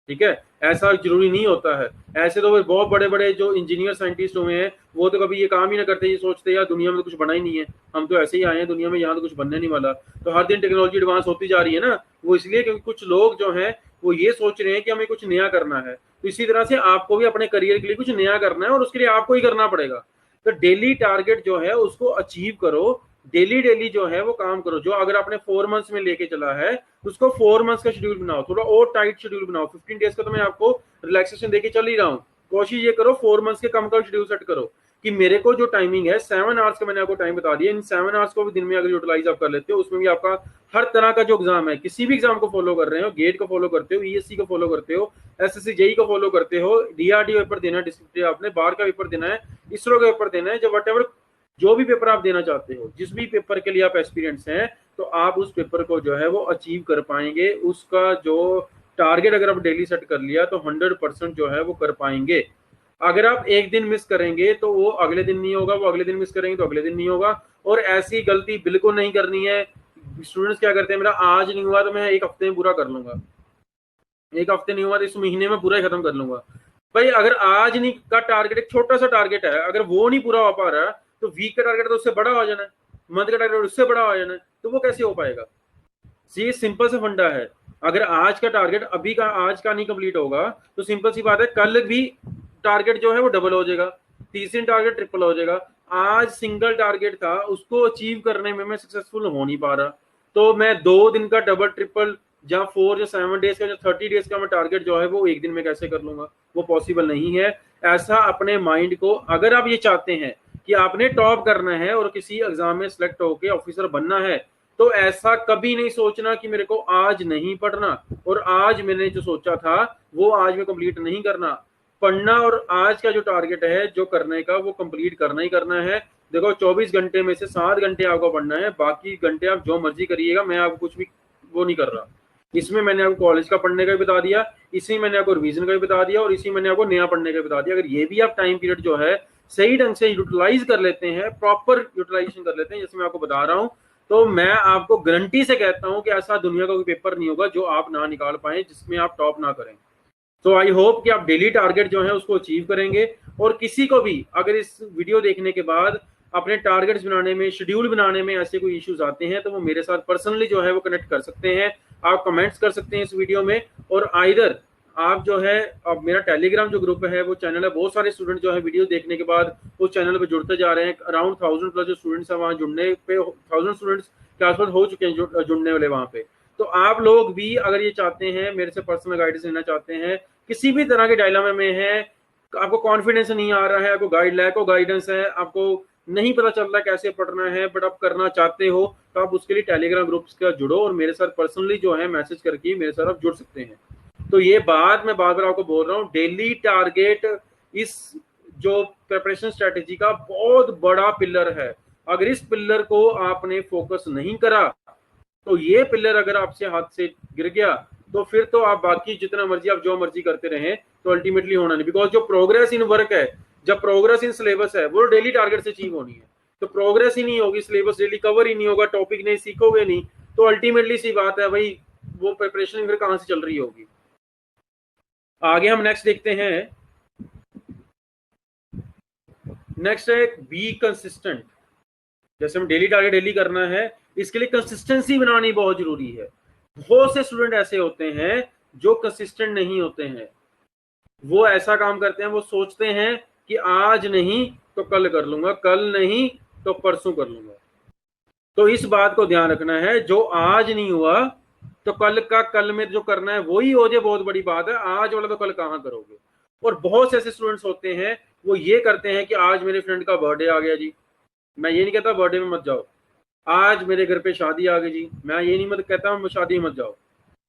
ठीक है, ऐसा जरूरी नहीं होता है। ऐसे तो बहुत बड़े बड़े जो इंजीनियर साइंटिस्ट हुए हैं वो तो कभी ये काम ही ना करते, ये सोचते यार दुनिया में तो कुछ बना ही नहीं है, हम तो ऐसे ही आए हैं दुनिया में, यहाँ तो कुछ बनने नहीं वाला। तो हर दिन टेक्नोलॉजी एडवांस होती जा रही है ना, वो इसलिए क्योंकि कुछ लोग जो हैं वो ये सोच रहे हैं कि हमें कुछ नया करना है। तो इसी तरह से आपको भी अपने करियर के लिए कुछ नया करना है और उसके लिए आपको ही करना पड़ेगा। तो डेली टारगेट जो है उसको अचीव करो, डेली डेली जो है वो काम करो। जो अगर आपने 4 मंथ्स में लेके चला है उसको 4 मंथ्स का शेड्यूल बनाओ, थोड़ा और टाइट शेड्यूल बनाओ। 15 डेज का तो मैं आपको रिलैक्सेशन देके चल ही रहा हूँ, कोशिश ये करो 4 मंथ्स के कम का शेड्यूल सेट करो कि मेरे को जो टाइमिंग है 7 आवर्स का मैंने आपको टाइम बता दिया, इन 7 आवर्स को भी दिन में अगर यूटिलाइज आप कर लेते हो उसमें भी आपका हर तरह का जो एग्जाम है, किसी भी एग्जाम को फॉलो कर रहे हो, गेट को फॉलो करते हो, ईएससी को फॉलो करते हो, एसएससी जेई को फॉलो करते हो, डीआरडीओ पेपर देना है, डिस्ट्रिक्ट आपने बार का पेपर देना है, इसरो का पेपर देना है, जब वट एवर जो भी पेपर आप देना चाहते हो, जिस भी पेपर के लिए आप एक्सपीरियंस हैं तो आप उस पेपर को जो है वो अचीव कर पाएंगे। उसका जो टारगेट अगर आप डेली सेट कर लिया तो 100% जो है वो कर पाएंगे। अगर आप एक दिन मिस करेंगे तो वो अगले दिन नहीं होगा, वो अगले दिन मिस करेंगे तो अगले दिन नहीं होगा। और ऐसी गलती बिल्कुल नहीं करनी है। स्टूडेंट्स क्या करते हैं, मेरा आज नहीं हुआ तो मैं 1 हफ्ते में पूरा कर लूंगा, 1 हफ्ते नहीं हुआ तो इस महीने में पूरा ही खत्म कर लूंगा। भाई अगर आज नहीं का टारगेट एक छोटा सा टारगेट है, अगर वो नहीं पूरा हो पा रहा तो वीक का टारगेट तो उससे बड़ा हो जाना है, मंथ का टारगेट उससे बड़ा हो जाना है, तो वो कैसे हो पाएगा। ये सिंपल सा फंडा है। अगर आज का टारगेट अभी का आज का नहीं कंप्लीट होगा तो सिंपल सी बात है कल भी टारगेट जो है वो डबल हो जाएगा, तीसरी टारगेट ट्रिपल हो जाएगा। आज सिंगल टारगेट था उसको अचीव करने में मैं सक्सेसफुल हो नहीं पा रहा, तो मैं 2 दिन का डबल ट्रिपल या 4 या 7 डेज का या 30 डेज का मैं टारगेट जो है वो एक दिन में कैसे कर लूंगा, वो पॉसिबल नहीं है। ऐसा अपने माइंड को, अगर आप ये चाहते हैं कि आपने टॉप करना है और किसी एग्जाम में सिलेक्ट होकर ऑफिसर बनना है, तो ऐसा कभी नहीं सोचना कि मेरे को आज नहीं पढ़ना और आज मैंने जो सोचा था वो आज में कंप्लीट नहीं करना। पढ़ना और आज का जो टारगेट है जो करने का वो कंप्लीट करना ही करना है। देखो 24 घंटे में से 7 घंटे आपको पढ़ना है, बाकी घंटे आप जो मर्जी करिएगा, मैं आपको कुछ भी वो नहीं कर रहा। इसमें मैंने आपको कॉलेज का पढ़ने का भी बता दिया, इसी मैंने आपको रिवीजन का भी बता दिया, और इसी मैंने आपको नया पढ़ने का भी बता दिया। अगर ये भी आप टाइम पीरियड जो है सही ढंग से यूटिलाइज कर लेते हैं, प्रॉपर यूटिलाइजेशन कर लेते हैं, जैसे मैं आपको बता रहा हूँ, तो मैं आपको गारंटी से कहता हूँ कि ऐसा दुनिया का कोई पेपर नहीं होगा जो आप ना निकाल पाए, जिसमें आप टॉप ना करें। तो आई होप कि आप डेली टारगेट जो है उसको अचीव करेंगे। और किसी को भी अगर इस वीडियो देखने के बाद अपने टारगेट्स बनाने में, शेड्यूल बनाने में ऐसे कोई इश्यूज आते हैं, तो वो मेरे साथ पर्सनली जो है वो कनेक्ट कर सकते हैं। आप कमेंट्स कर सकते हैं इस वीडियो में, और आइदर आप जो है, अब मेरा टेलीग्राम जो ग्रुप है वो चैनल है, बहुत सारे स्टूडेंट जो है वीडियो देखने के बाद उस चैनल पे जुड़ते जा रहे हैं। अराउंड 1000 प्लस जो स्टूडेंट्स हैं वहाँ जुड़ने पे 1000 स्टूडेंट्स के आसपास हो चुके हैं जुड़ने वाले वहाँ पे। तो आप लोग भी अगर ये चाहते हैं, मेरे से पर्सनल गाइडेंस लेना चाहते हैं, किसी भी तरह के डायलामे में है, आपको कॉन्फिडेंस नहीं आ रहा है, आपको लैक ऑफ गाइडेंस है, आपको नहीं पता चल रहा कैसे पढ़ना है, बट आप करना चाहते हो, तो आप उसके लिए टेलीग्राम ग्रुप्स का जुड़ो और मेरे साथ पर्सनली जो है मैसेज करके मेरे साथ आप जुड़ सकते हैं। तो ये बात मैं बार बार आपको बोल रहा हूँ, डेली टारगेट इस जो प्रिपरेशन स्ट्रेटेजी का बहुत बड़ा पिलर है। अगर इस पिलर को आपने फोकस नहीं करा, तो ये पिलर अगर आपसे हाथ से गिर गया, तो फिर तो आप बाकी जितना मर्जी आप जो मर्जी करते रहें, तो अल्टीमेटली होना नहीं। बिकॉज जो प्रोग्रेस इन वर्क है, जब प्रोग्रेस इन सिलेबस है, वो डेली टारगेट से अचीव होनी है। तो प्रोग्रेस ही नहीं होगी, सिलेबस डेली कवर ही नहीं होगा, टॉपिक नहीं सीखोगे नहीं, तो अल्टीमेटली सी बात है भाई, वो प्रिपरेशन फिर कहां से चल रही होगी। आगे हम नेक्स्ट देखते हैं। नेक्स्ट है बी कंसिस्टेंट। जैसे हम डेली टारगेट डेली करना है, इसके लिए कंसिस्टेंसी बनानी बहुत जरूरी है। बहुत से स्टूडेंट ऐसे होते हैं जो कंसिस्टेंट नहीं होते हैं। वो ऐसा काम करते हैं, वो सोचते हैं कि आज नहीं तो कल कर लूंगा, कल नहीं तो परसों कर लूंगा। तो इस बात को ध्यान रखना है, जो आज नहीं हुआ तो कल का कल में जो करना है वही हो जाए, बहुत बड़ी बात है। आज वाला तो कल कहाँ करोगे। और बहुत से ऐसे स्टूडेंट्स होते हैं, वो ये करते हैं कि आज मेरे फ्रेंड का बर्थडे आ गया जी, मैं ये नहीं कहता बर्थडे में मत जाओ, आज मेरे घर पे शादी आ गई जी, मैं ये नहीं मत कहता हूँ शादी में मत जाओ,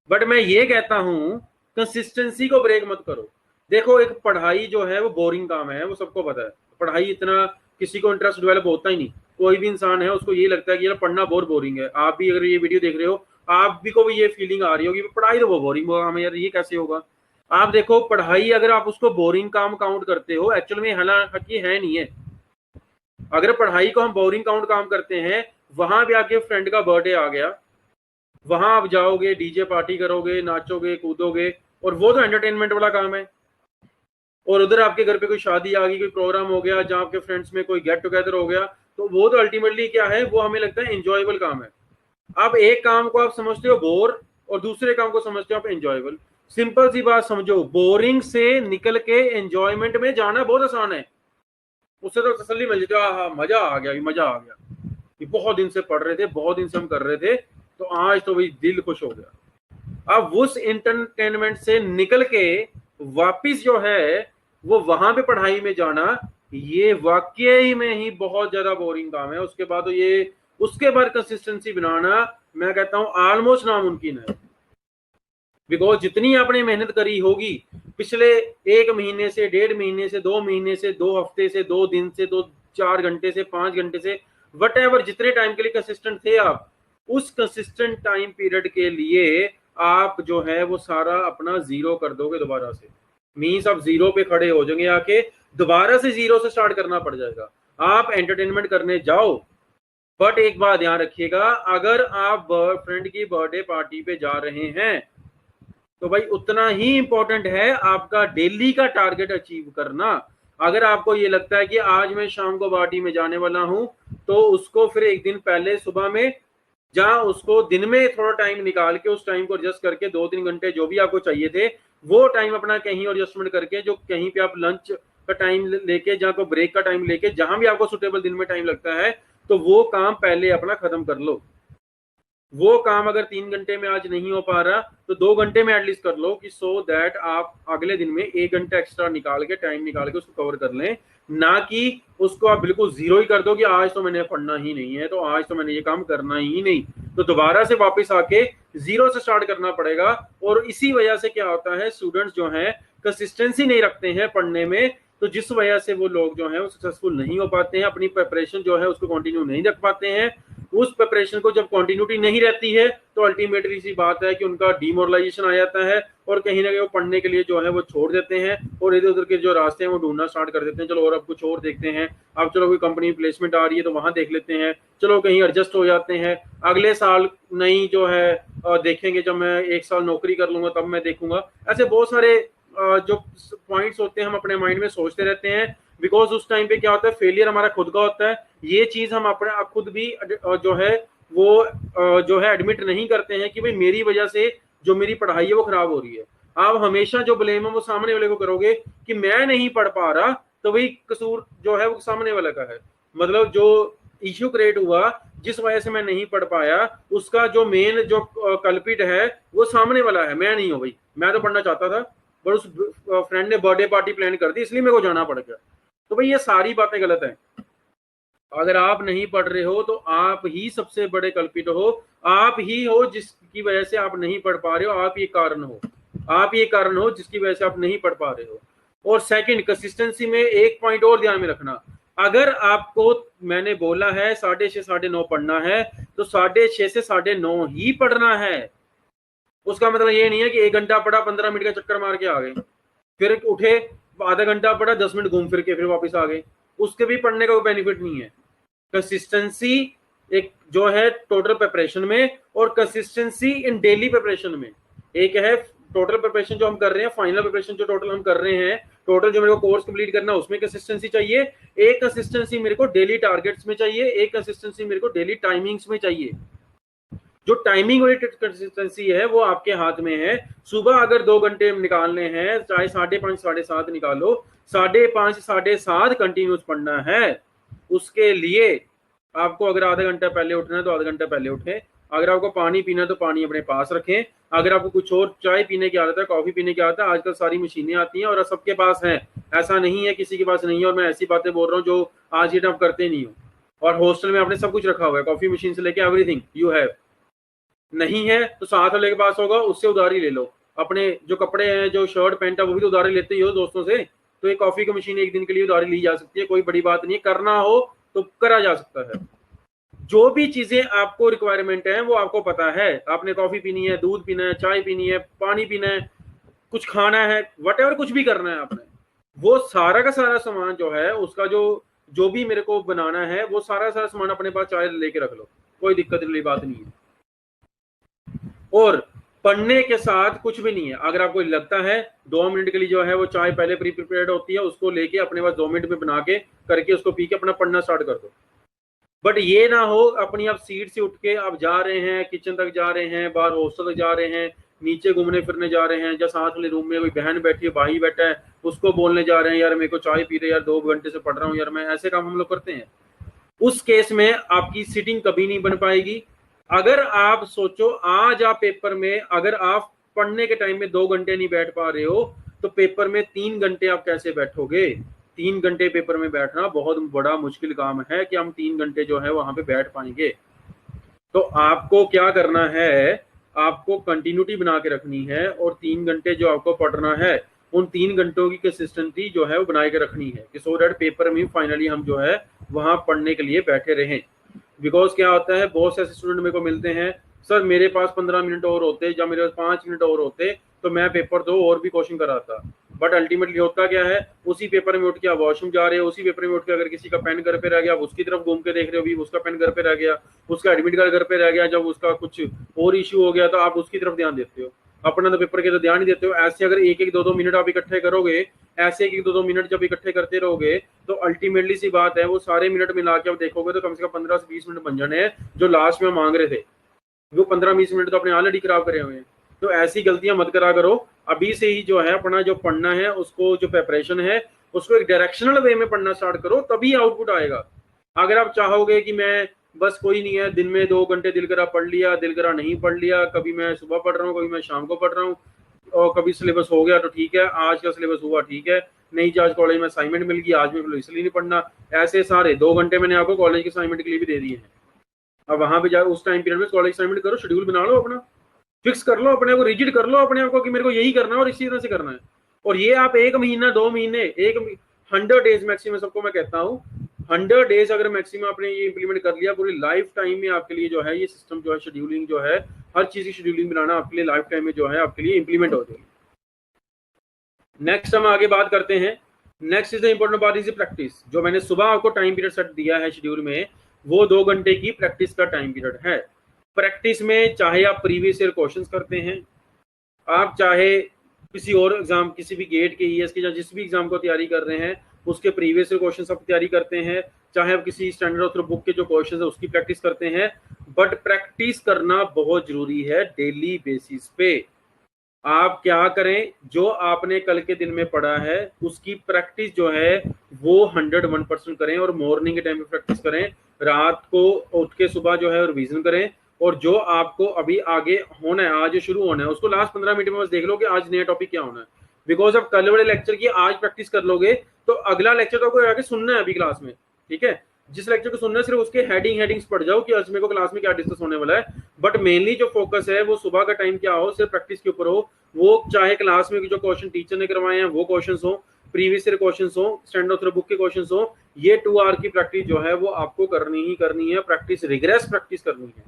बट मैं ये कहता हूँ कंसिस्टेंसी को ब्रेक मत करो। देखो, एक पढ़ाई जो है वो बोरिंग काम है, वो सबको पता है। पढ़ाई इतना किसी को इंटरेस्ट डेवलप होता ही नहीं। कोई भी इंसान है उसको ये लगता है कि यार पढ़ना बहुत बोरिंग है। आप भी अगर ये वीडियो देख रहे हो, आप भी को भी ये फीलिंग आ रही होगी पढ़ाई तो वो बोरिंग होगा, हमें यार ये कैसे होगा। आप देखो, पढ़ाई अगर आप उसको बोरिंग काम काउंट करते हो, एक्चुअल में हालांकि है नहीं है। अगर पढ़ाई को हम बोरिंग काउंट काम करते हैं, वहां भी आपके फ्रेंड का बर्थडे आ गया, वहां आप जाओगे, डीजे पार्टी करोगे, नाचोगे, कूदोगे, और वो तो एंटरटेनमेंट वाला काम है। और उधर आपके घर पे कोई शादी आ गई, कोई प्रोग्राम हो गया, जहाँ आपके फ्रेंड्स में कोई गेट टुगेदर हो गया, तो वो तो अल्टीमेटली क्या है, वो हमें लगता है एंजॉयबल काम है। अब एक काम को आप समझते हो बोर, और दूसरे काम को समझते हो आप एंजॉयबल। सिंपल सी बात समझो, बोरिंग से निकल के एंजॉयमेंट में जाना बहुत आसान है। उससे तो तसल्ली मिल जाती है, हाँ मजा आ गया, मजा आ गया, ये बहुत दिन से पढ़ रहे थे, बहुत दिन से हम कर रहे थे, तो आज तो भाई दिल खुश हो गया। अब उस एंटरटेनमेंट से निकल के वापिस जो है वो वहां पे पढ़ाई में जाना, ये वाकई में ही बहुत ज्यादा बोरिंग काम है। उसके बाद तो ये, उसके बाद कंसिस्टेंसी बनाना, मैं कहता हूं ऑलमोस्ट नामुमकिन है। बिकॉज जितनी आपने मेहनत करी होगी पिछले 1 महीने से, 1.5 महीने से, 2 महीने से, 2 हफ्ते से, 2 दिन से, 4 घंटे से, 5 घंटे से, वट एवर जितने टाइम के लिए कंसिस्टेंट थे आप, उस कंसिस्टेंट टाइम पीरियड के लिए आप जो है वो सारा अपना जीरो कर दोगे दोबारा से। मीन्स आप जीरो पे खड़े हो जाएंगे, आके दोबारा से जीरो से स्टार्ट करना पड़ जाएगा। आप एंटरटेनमेंट करने जाओ, बट एक बात ध्यान रखिएगा, अगर आप फ्रेंड की बर्थडे पार्टी पे जा रहे हैं, तो भाई उतना ही इंपॉर्टेंट है आपका डेली का टारगेट अचीव करना। अगर आपको ये लगता है कि आज मैं शाम को पार्टी में जाने वाला हूं, तो उसको फिर एक दिन पहले सुबह में, जहां उसको दिन में थोड़ा टाइम निकाल के उस टाइम को एडजस्ट करके 2-3 घंटे जो भी आपको चाहिए थे, वो टाइम अपना कहीं और एडजस्टमेंट करके, जो कहीं पे आप लंच का टाइम लेके, जहां को ब्रेक का टाइम लेके, जहां भी आपको सुटेबल दिन में टाइम लगता है, तो वो काम पहले अपना खत्म कर लो। वो काम अगर 3 घंटे में आज नहीं हो पा रहा, तो 2 घंटे में एटलीस्ट कर लो, कि सो दैट आप अगले दिन में 1 घंटा एक्स्ट्रा निकाल के, टाइम निकाल के उसको कवर कर लें। ना कि उसको आप बिल्कुल जीरो ही कर दो कि आज तो मैंने पढ़ना ही नहीं है, तो आज तो मैंने ये काम करना ही नहीं, तो दोबारा से वापस आके जीरो से स्टार्ट करना पड़ेगा। और इसी वजह से क्या होता है, स्टूडेंट्स जो हैं कंसिस्टेंसी नहीं रखते हैं पढ़ने में, तो जिस वजह से वो लोग जो है वो सक्सेसफुल नहीं हो पाते हैं, अपनी प्रिपरेशन जो है उसको कंटिन्यू नहीं रख पाते हैं। उस प्रिपरेशन को जब कंटिन्यूटी नहीं रहती है तो अल्टीमेटली सी बात है कि उनका डिमोरलाइजेशन आ जाता है और कहीं ना कहीं वो पढ़ने के लिए जो है वो छोड़ देते हैं और इधर उधर के जो रास्ते हैं वो ढूंढना स्टार्ट कर देते हैं। चलो और अब कुछ और देखते हैं, अब चलो कोई कंपनी प्लेसमेंट आ रही है तो वहां देख लेते हैं, चलो कहीं एडजस्ट हो जाते हैं, अगले साल नहीं जो है देखेंगे, जब मैं 1 साल नौकरी कर लूंगा तब मैं देखूंगा। ऐसे बहुत सारे जो पॉइंट्स होते हैं हम अपने माइंड में सोचते रहते हैं, बिकॉज उस टाइम पे क्या होता है, फेलियर हमारा खुद का होता है। ये चीज हम अपने खुद भी जो है वो जो है एडमिट नहीं करते हैं कि भाई मेरी वजह से जो मेरी पढ़ाई है वो खराब हो रही है। आप हमेशा जो ब्लेम है वो सामने वाले को करोगे कि मैं नहीं पढ़ पा रहा, तो वही कसूर जो है वो सामने वाले का है। मतलब जो इश्यू क्रिएट हुआ जिस वजह से मैं नहीं पढ़ पाया, उसका जो मेन जो कल्पिट है वो सामने वाला है, मैं नहीं हूं भाई। मैं तो पढ़ना चाहता था पर उस फ्रेंड ने बर्थडे पार्टी प्लान कर दी इसलिए मेरे को जाना पड़ गया। तो भाई ये सारी बातें गलत हैं। अगर आप नहीं पढ़ रहे हो तो आप ही सबसे बड़े कल्पित हो, आप ही हो जिसकी वजह से आप नहीं पढ़ पा रहे हो, आप ये कारण हो, आप ये कारण हो जिसकी वजह से आप नहीं पढ़ पा रहे हो। और सेकंड, कंसिस्टेंसी में एक पॉइंट और ध्यान में रखना, अगर आपको मैंने बोला है 6:30 9:30 पढ़ना है तो 6:30 से 9:30 ही पढ़ना है। उसका मतलब ये नहीं है कि 1 घंटा पढ़ा 15 मिनट का चक्कर मार के आ गए, फिर उठे आधा घंटा पढ़ा 10 मिनट घूम फिर के फिर वापस आ गए, उसके भी पढ़ने का कोई बेनिफिट नहीं है। कंसिस्टेंसी एक जो है टोटल प्रिपरेशन में और कंसिस्टेंसी इन डेली प्रिपरेशन में। एक है टोटल प्रिपरेशन जो हम कर रहे हैं, फाइनल प्रिपरेशन जो टोटल हम कर रहे हैं, टोटल जो मेरे को कोर्स कंप्लीट करना है उसमें कंसिस्टेंसी चाहिए। एक कंसिस्टेंसी मेरे को डेली टारगेट्स में चाहिए, एक कंसिस्टेंसी मेरे को डेली टाइमिंग्स में चाहिए। जो टाइमिंग ओरिएंटेड कंसिस्टेंसी है वो आपके हाथ में है। सुबह अगर 2 घंटे निकालने हैं, चाहे 5:30 7:30 निकालो, 5:30 7:30 कंटिन्यूस पढ़ना है। उसके लिए आपको अगर आधा घंटा पहले उठना है तो आधा घंटा पहले उठें, अगर आपको पानी पीना है तो पानी अपने पास रखें, अगर आपको कुछ और चाय पीने की आदत है, कॉफी पीने की आदत है, आजकल सारी मशीनें आती हैं और सबके पास हैं, ऐसा नहीं है किसी के पास नहीं है। और मैं ऐसी बातें बोल रहा हूँ जो आज ही आप करते नहीं हो। और हॉस्टल में आपने सब कुछ रखा हुआ है, कॉफी मशीन से लेके एवरीथिंग यू हैव। नहीं है तो साथ वाले के पास होगा, उससे उधारी ले लो। अपने जो कपड़े हैं, जो शर्ट पैंट है, वो भी तो उधारी लेते ही हो दोस्तों से। तो एक कॉफी की मशीन एक दिन के लिए उधारी ली जा सकती है, कोई बड़ी बात नहीं है, करना हो तो करा जा सकता है। जो भी चीजें आपको रिक्वायरमेंट है वो आपको पता है, आपने कॉफी पीनी है, दूध पीना है, चाय पीनी है, पानी पीना है, कुछ खाना है, वटेवर कुछ भी करना है आपने, वो सारा का सारा सामान जो है उसका जो भी मेरे को बनाना है वो सारा सारा सामान अपने पास चाय लेके रख लो, कोई दिक्कत वाली बात नहीं है। और पढ़ने के साथ कुछ भी नहीं है। अगर आपको लगता है 2 मिनट के लिए जो है वो चाय पहले प्री प्रिपेयर्ड होती है, उसको लेके अपने पास 2 मिनट में बना के करके उसको पी के अपना पढ़ना स्टार्ट कर दो। बट ये ना हो अपनी आप सीट से उठ के आप जा रहे हैं, किचन तक जा रहे हैं, बाहर हॉस्टल तक जा रहे हैं, नीचे घूमने फिरने जा रहे हैं, या साथ वाले रूम में कोई बहन बैठी है, भाई बैठा है, उसको बोलने जा रहे हैं यार मेरे को चाय पी रहे यार, 2 घंटे से पढ़ रहा हूँ यार मैं, ऐसे काम हम लोग करते हैं। उस केस में आपकी सीटिंग कभी नहीं बन पाएगी। अगर आप सोचो आज आप पेपर में अगर आप पढ़ने के टाइम में 2 घंटे नहीं बैठ पा रहे हो तो पेपर में 3 घंटे आप कैसे बैठोगे? 3 घंटे पेपर में बैठना बहुत बड़ा मुश्किल काम है कि हम 3 घंटे जो है वहां पे बैठ पाएंगे। तो आपको क्या करना है, आपको कंटिन्यूटी बना के रखनी है और 3 घंटे जो आपको पढ़ना है उन 3 घंटों की कंसिस्टेंसी जो है वो बना के रखनी है कि सो दैट पेपर में फाइनली हम जो है वहां पढ़ने के लिए बैठे रहें। बिकॉज क्या होता है, बहुत से ऐसे स्टूडेंट मेरे को मिलते हैं, सर मेरे पास 15 मिनट और होते या मेरे पास 5 मिनट और होते तो मैं पेपर 2 और भी क्वेश्चन कराता। बट अल्टीमेटली होता क्या है, उसी पेपर में उठ के आप वॉशरूम जा रहे हो, उसी पेपर में उठ के अगर किसी का पेन घर पे रह गया आप उसकी तरफ घूम के देख रहे हो, भी उसका पेन घर पे रह गया, उसका एडमिट कार्ड घर पे रह गया, जब उसका कुछ और इश्यू हो गया तो आप उसकी तरफ ध्यान देते हो, अपना तो पेपर के तो ध्यान नहीं देते हो। ऐसे अगर 1-1 2-2 मिनट आप इकट्ठे करोगे, ऐसे 1-1 2-2 मिनट जब इकट्ठे करते रहोगे तो अल्टीमेटली सी बात है वो सारे मिनट मिला के आप देखोगे तो कम से कम 15 से 20 मिनट बन जाने हैं जो लास्ट में मांग रहे थे। वो 15-20 मिनट तो अपने ऑलरेडी खराब करे हुए हैं। तो ऐसी गलतियां मत करा करो, अभी से ही जो है अपना जो पढ़ना है उसको, जो प्रिपरेशन है उसको एक डायरेक्शनल वे में पढ़ना स्टार्ट करो, तभी आउटपुट आएगा। अगर आप चाहोगे कि मैं बस कोई नहीं है दिन में 2 घंटे दिल करा पढ़ लिया, दिल करा नहीं पढ़ लिया, कभी मैं सुबह पढ़ रहा हूँ कभी मैं शाम को पढ़ रहा हूँ, और कभी सिलेबस हो गया तो ठीक है, आज का सिलेबस हुआ ठीक है, नहीं आज कॉलेज में असाइनमेंट मिल गई आज मेरे को इसलिए नहीं पढ़ना, ऐसे सारे 2 घंटे मैंने आपको कॉलेज के असाइनमेंट के लिए भी दे दिए हैं। अब वहां पे जाओ उस टाइम पीरियड में कॉलेज असाइनमेंट करो, शेड्यूल बना लो, अपना फिक्स कर लो, अपने को रिजिड कर लो अपने आप को कि मेरे को यही करना है और इसी तरह से करना है। और ये आप 1 महीना 2 महीने 100 डेज मैक्सिमम सबको मैं कहता हूँ, 100 डेज अगर मैक्सिमम आपने ये इंप्लीमेंट कर लिया, पूरी लाइफ टाइम में आपके लिए जो है ये सिस्टम जो है शेड्यूलिंग जो है, हर चीज की शेड्यूलिंग बनाना आपके लिए लाइफ टाइम में जो है आपके लिए इंप्लीमेंट हो जाएगी। नेक्स्ट हम आगे बात करते हैं। Next is the important part is practice. जो मैंने सुबह आपको टाइम पीरियड सेट दिया है शेड्यूल में, वो 2 घंटे की प्रैक्टिस का टाइम पीरियड है। प्रैक्टिस में चाहे आप प्रीवियस ईयर क्वेश्चंस करते हैं, आप चाहे किसी और एग्जाम, किसी भी गेट के, ईएस के, या जिस भी एग्जाम को तैयारी कर रहे हैं उसके प्रीवियस ईयर क्वेश्चंस आप तैयारी करते हैं, चाहे आप किसी स्टैंडर्ड ऑथर बुक के जो क्वेश्चंस है उसकी प्रैक्टिस करते हैं, बट प्रैक्टिस करना बहुत जरूरी है डेली बेसिस पे। आप क्या करें, जो आपने कल के दिन में पढ़ा है उसकी प्रैक्टिस जो है वो 101% करें, और मॉर्निंग के टाइम पे प्रैक्टिस करें, रात को उठ के सुबह जो है रिवीजन करें, और जो आपको अभी आगे होना है, आज शुरू होना है, उसको लास्ट 15 मिनट में बस देख लो कि आज नया टॉपिक क्या होना है। बिकॉज आप कल वाले लेक्चर की आज प्रैक्टिस कर लोगे तो अगला लेक्चर तो आपको आगे सुनना है अभी क्लास में, ठीक है। जिस लेक्चर को सुनना है सिर्फ उसके हेडिंग्स पढ़ जाओ कि आज मेरे को क्लास में क्या डिस्कस होने वाला है, बट मेनली जो फोकस है वो सुबह का टाइम क्या हो, सिर्फ प्रैक्टिस के ऊपर हो। वो चाहे क्लास में जो क्वेश्चन टीचर ने करवाए हैं वो क्वेश्चंस हो, प्रीवियस ईयर क्वेश्चंस हो, स्टैंडर्ड ऑथर बुक के क्वेश्चंस हो, ये 2 आवर की प्रैक्टिस जो है वो आपको करनी ही करनी है। प्रैक्टिस रिग्रेस प्रैक्टिस करनी है।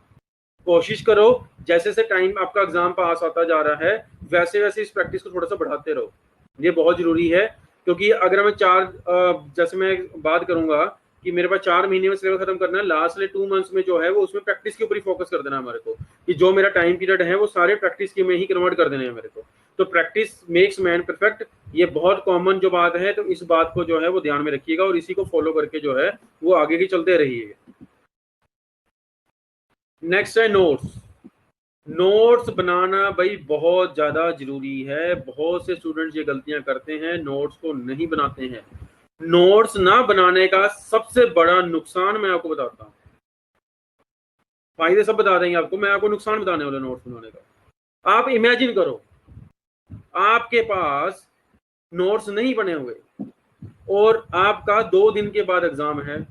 कोशिश करो जैसे से टाइम आपका एग्जाम पास आता जा रहा है वैसे वैसे इस प्रैक्टिस को थोड़ा सा बढ़ाते रहो, ये बहुत जरूरी है। क्योंकि अगर हमें जैसे मैं बात करूंगा कि मेरे पास 4 महीने में सिलेबस खत्म करना है, लास्ट 2 मंथ्स में जो है वो उसमें प्रैक्टिस के ऊपर ही फोकस कर देना है हमारे को, कि जो मेरा टाइम पीरियड है वो सारे प्रैक्टिस के में ही कन्वर्ट कर देने हैं मेरे को। तो प्रैक्टिस मेक्स मैन परफेक्ट, ये बहुत कॉमन जो बात है, तो इस बात को जो है वो ध्यान में रखिएगा और इसी को फॉलो करके जो है वो आगे की चलते रहिएगा। नेक्स्ट है नोट्स। नोट्स बनाना भाई बहुत ज्यादा जरूरी है। बहुत से स्टूडेंट्स ये गलतियां करते हैं, नोट्स को नहीं बनाते हैं। नोट्स ना बनाने का सबसे बड़ा नुकसान मैं आपको बताता हूं, फायदे सब बता देंगे आपको, मैं आपको नुकसान बताने वाला नोट्स बनाने का। आप इमेजिन करो आपके पास नोट्स नहीं बने हुए और आपका 2 दिन के बाद एग्जाम है,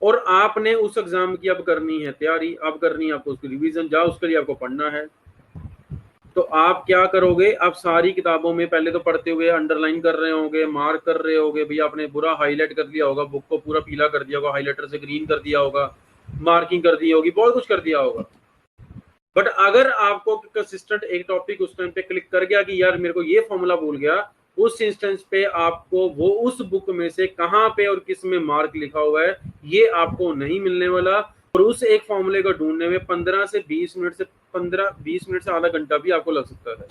और आपने उस एग्जाम की अब करनी है तैयारी, अब करनी है आपको उसकी रिवीजन, जा उसके लिए आपको पढ़ना है। तो आप क्या करोगे, आप सारी किताबों में पहले तो पढ़ते हुए अंडरलाइन कर रहे होंगे, मार्क कर रहे होंगे, भैया आपने बुरा हाईलाइट कर दिया होगा, बुक को पूरा पीला कर दिया होगा, हाईलाइटर से ग्रीन कर दिया होगा, मार्किंग कर दी होगी, बहुत कुछ कर दिया होगा। बट अगर आपको कंसिस्टेंट एक टॉपिक उस टाइम पे क्लिक कर गया कि यार मेरे को ये फॉर्मूला भूल गया, उस इंस्टेंस पे आपको वो उस बुक में से कहां पे और किस में मार्क लिखा हुआ है ये आपको नहीं मिलने वाला, और उस एक फॉर्मूले को ढूंढने में 15 से 20 मिनट से 15-20 मिनट से आधा घंटा भी आपको लग सकता है।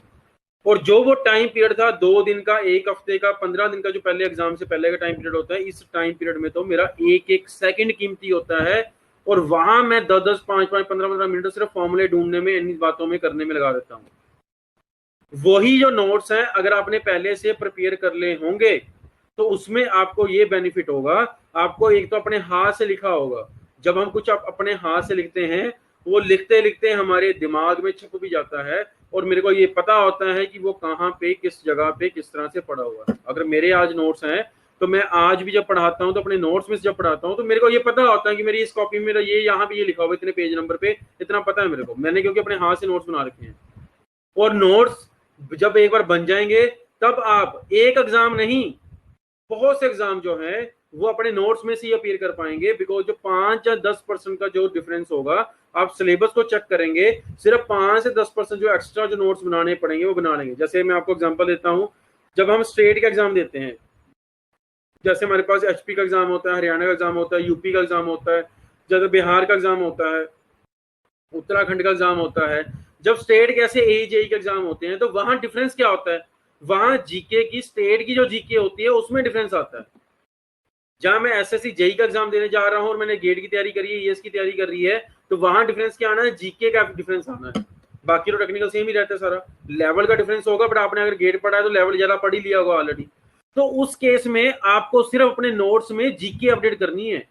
और जो वो टाइम पीरियड था 2 दिन का, 1 हफ्ते का, 15 दिन का, जो पहले एग्जाम से पहले का टाइम पीरियड होता है, इस टाइम पीरियड में तो मेरा एक एक सेकंड कीमती होता है, और वहां मैं 10-10, 5-5, 15-15 मिनट सिर्फ फॉर्मूले ढूंढने में, इन बातों में करने में लगा देता हूँ। वही जो नोट्स हैं अगर आपने पहले से प्रिपेयर कर ले होंगे तो उसमें आपको ये बेनिफिट होगा, आपको एक तो अपने हाथ से लिखा होगा। जब हम कुछ अपने हाथ से लिखते हैं वो लिखते लिखते हमारे दिमाग में छप भी जाता है, और मेरे को ये पता होता है कि वो कहाँ पे, किस जगह पे, किस तरह से पढ़ा हुआ है। अगर मेरे आज नोट्स हैं तो मैं आज भी जब पढ़ाता हूँ तो अपने नोट्स में से जब पढ़ाता हूँ तो मेरे को ये पता होता है कि मेरी इस कॉपी में मेरा ये यहाँ पे ये लिखा हुआ इतने पेज नंबर पे, इतना पता है मेरे को, मैंने क्योंकि अपने हाथ से नोट्स बना रखे हैं। और नोट्स जब एक बार बन जाएंगे तब आप एक एग्जाम नहीं, बहुत से एग्जाम जो है वो अपने नोट्स में से ही अपीयर कर पाएंगे। बिकॉज जो 5 या 10% का जो डिफरेंस होगा, आप सिलेबस को चेक करेंगे, सिर्फ 5 से 10% जो एक्स्ट्रा जो नोट्स बनाने पड़ेंगे वो बना लेंगे। जैसे मैं आपको एग्जांपल देता हूं, जब हम स्टेट का एग्जाम देते हैं, जैसे हमारे पास एचपी का एग्जाम होता है, हरियाणा का एग्जाम होता है, यूपी का एग्जाम होता है, जैसे बिहार का एग्जाम होता है, उत्तराखंड का एग्जाम होता है, जब स्टेट के ऐसे एजेई के एग्जाम होते हैं तो वहां डिफरेंस क्या होता है, वहां जीके की, स्टेट की जो जीके होती है उसमें डिफरेंस आता है। जहां मैं एसएससी जेई का एग्जाम देने जा रहा हूं और मैंने गेट की तैयारी करी है, ईएस की तैयारी कर रही है, तो वहां डिफरेंस क्या आना है, जीके का डिफरेंस आना है। बाकी तो टेक्निकल सेम ही रहता है, सारा लेवल का डिफरेंस होगा, बट आपने अगर गेट पढ़ा है तो लेवल ज्यादा पढ़ ही लिया होगा ऑलरेडी। तो उस केस में आपको सिर्फ अपने नोट्स में जीके अपडेट करनी है।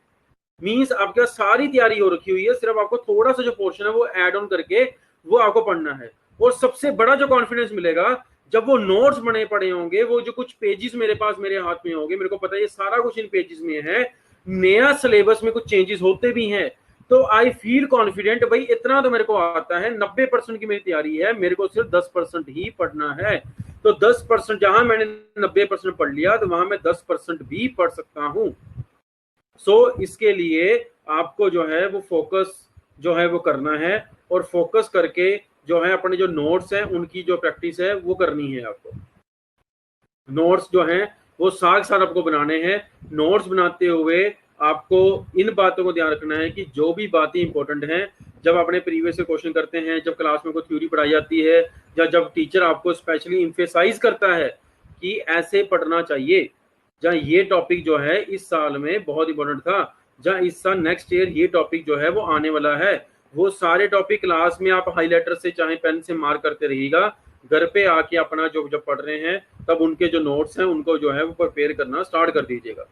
मींस आपके पास सारी तैयारी हो रखी हुई है, सिर्फ आपको थोड़ा सा जो पोर्शन है वो ऐड ऑन करके वो आपको पढ़ना है। और सबसे बड़ा जो कॉन्फिडेंस मिलेगा जब वो नोट्स बने पड़े होंगे, वो जो कुछ पेजेस मेरे पास मेरे हाथ में होंगे, मेरे को पता है ये सारा कुछ इन पेजेस में है, नया सिलेबस में कुछ चेंजेस होते भी हैं, तो आई फील कॉन्फिडेंट भाई इतना तो मेरे को आता है, 90% की मेरी तैयारी है, मेरे को सिर्फ 10% ही पढ़ना है। तो 10%, जहां मैंने 90% पढ़ लिया तो वहां मैं 10% भी पढ़ सकता हूं। सो इसके लिए आपको जो है वो फोकस जो है वो करना है, और फोकस करके जो है अपने जो नोट्स हैं उनकी जो प्रैक्टिस है वो करनी है। आपको नोट्स जो हैं वो साथ साथ आपको बनाने हैं। नोट्स बनाते हुए आपको इन बातों को ध्यान रखना है कि जो भी बातें इंपॉर्टेंट हैं, जब अपने प्रीवियस से क्वेश्चन करते हैं, जब क्लास में कोई थ्योरी पढ़ाई जाती है, या जब टीचर आपको स्पेशली इम्फेसाइज करता है कि ऐसे पढ़ना चाहिए, जहाँ ये टॉपिक जो है इस साल में बहुत इंपॉर्टेंट था, जहाँ इस साल नेक्स्ट ईयर ये टॉपिक जो है वो आने वाला है, वो सारे टॉपिक क्लास में आप हाईलाइटर से चाहे पेन से मार्क करते रहिएगा। घर पे आके अपना जो जब पढ़ रहे हैं तब उनके जो नोट्स हैं उनको जो है वो प्रिपेयर करना स्टार्ट कर दीजिएगा।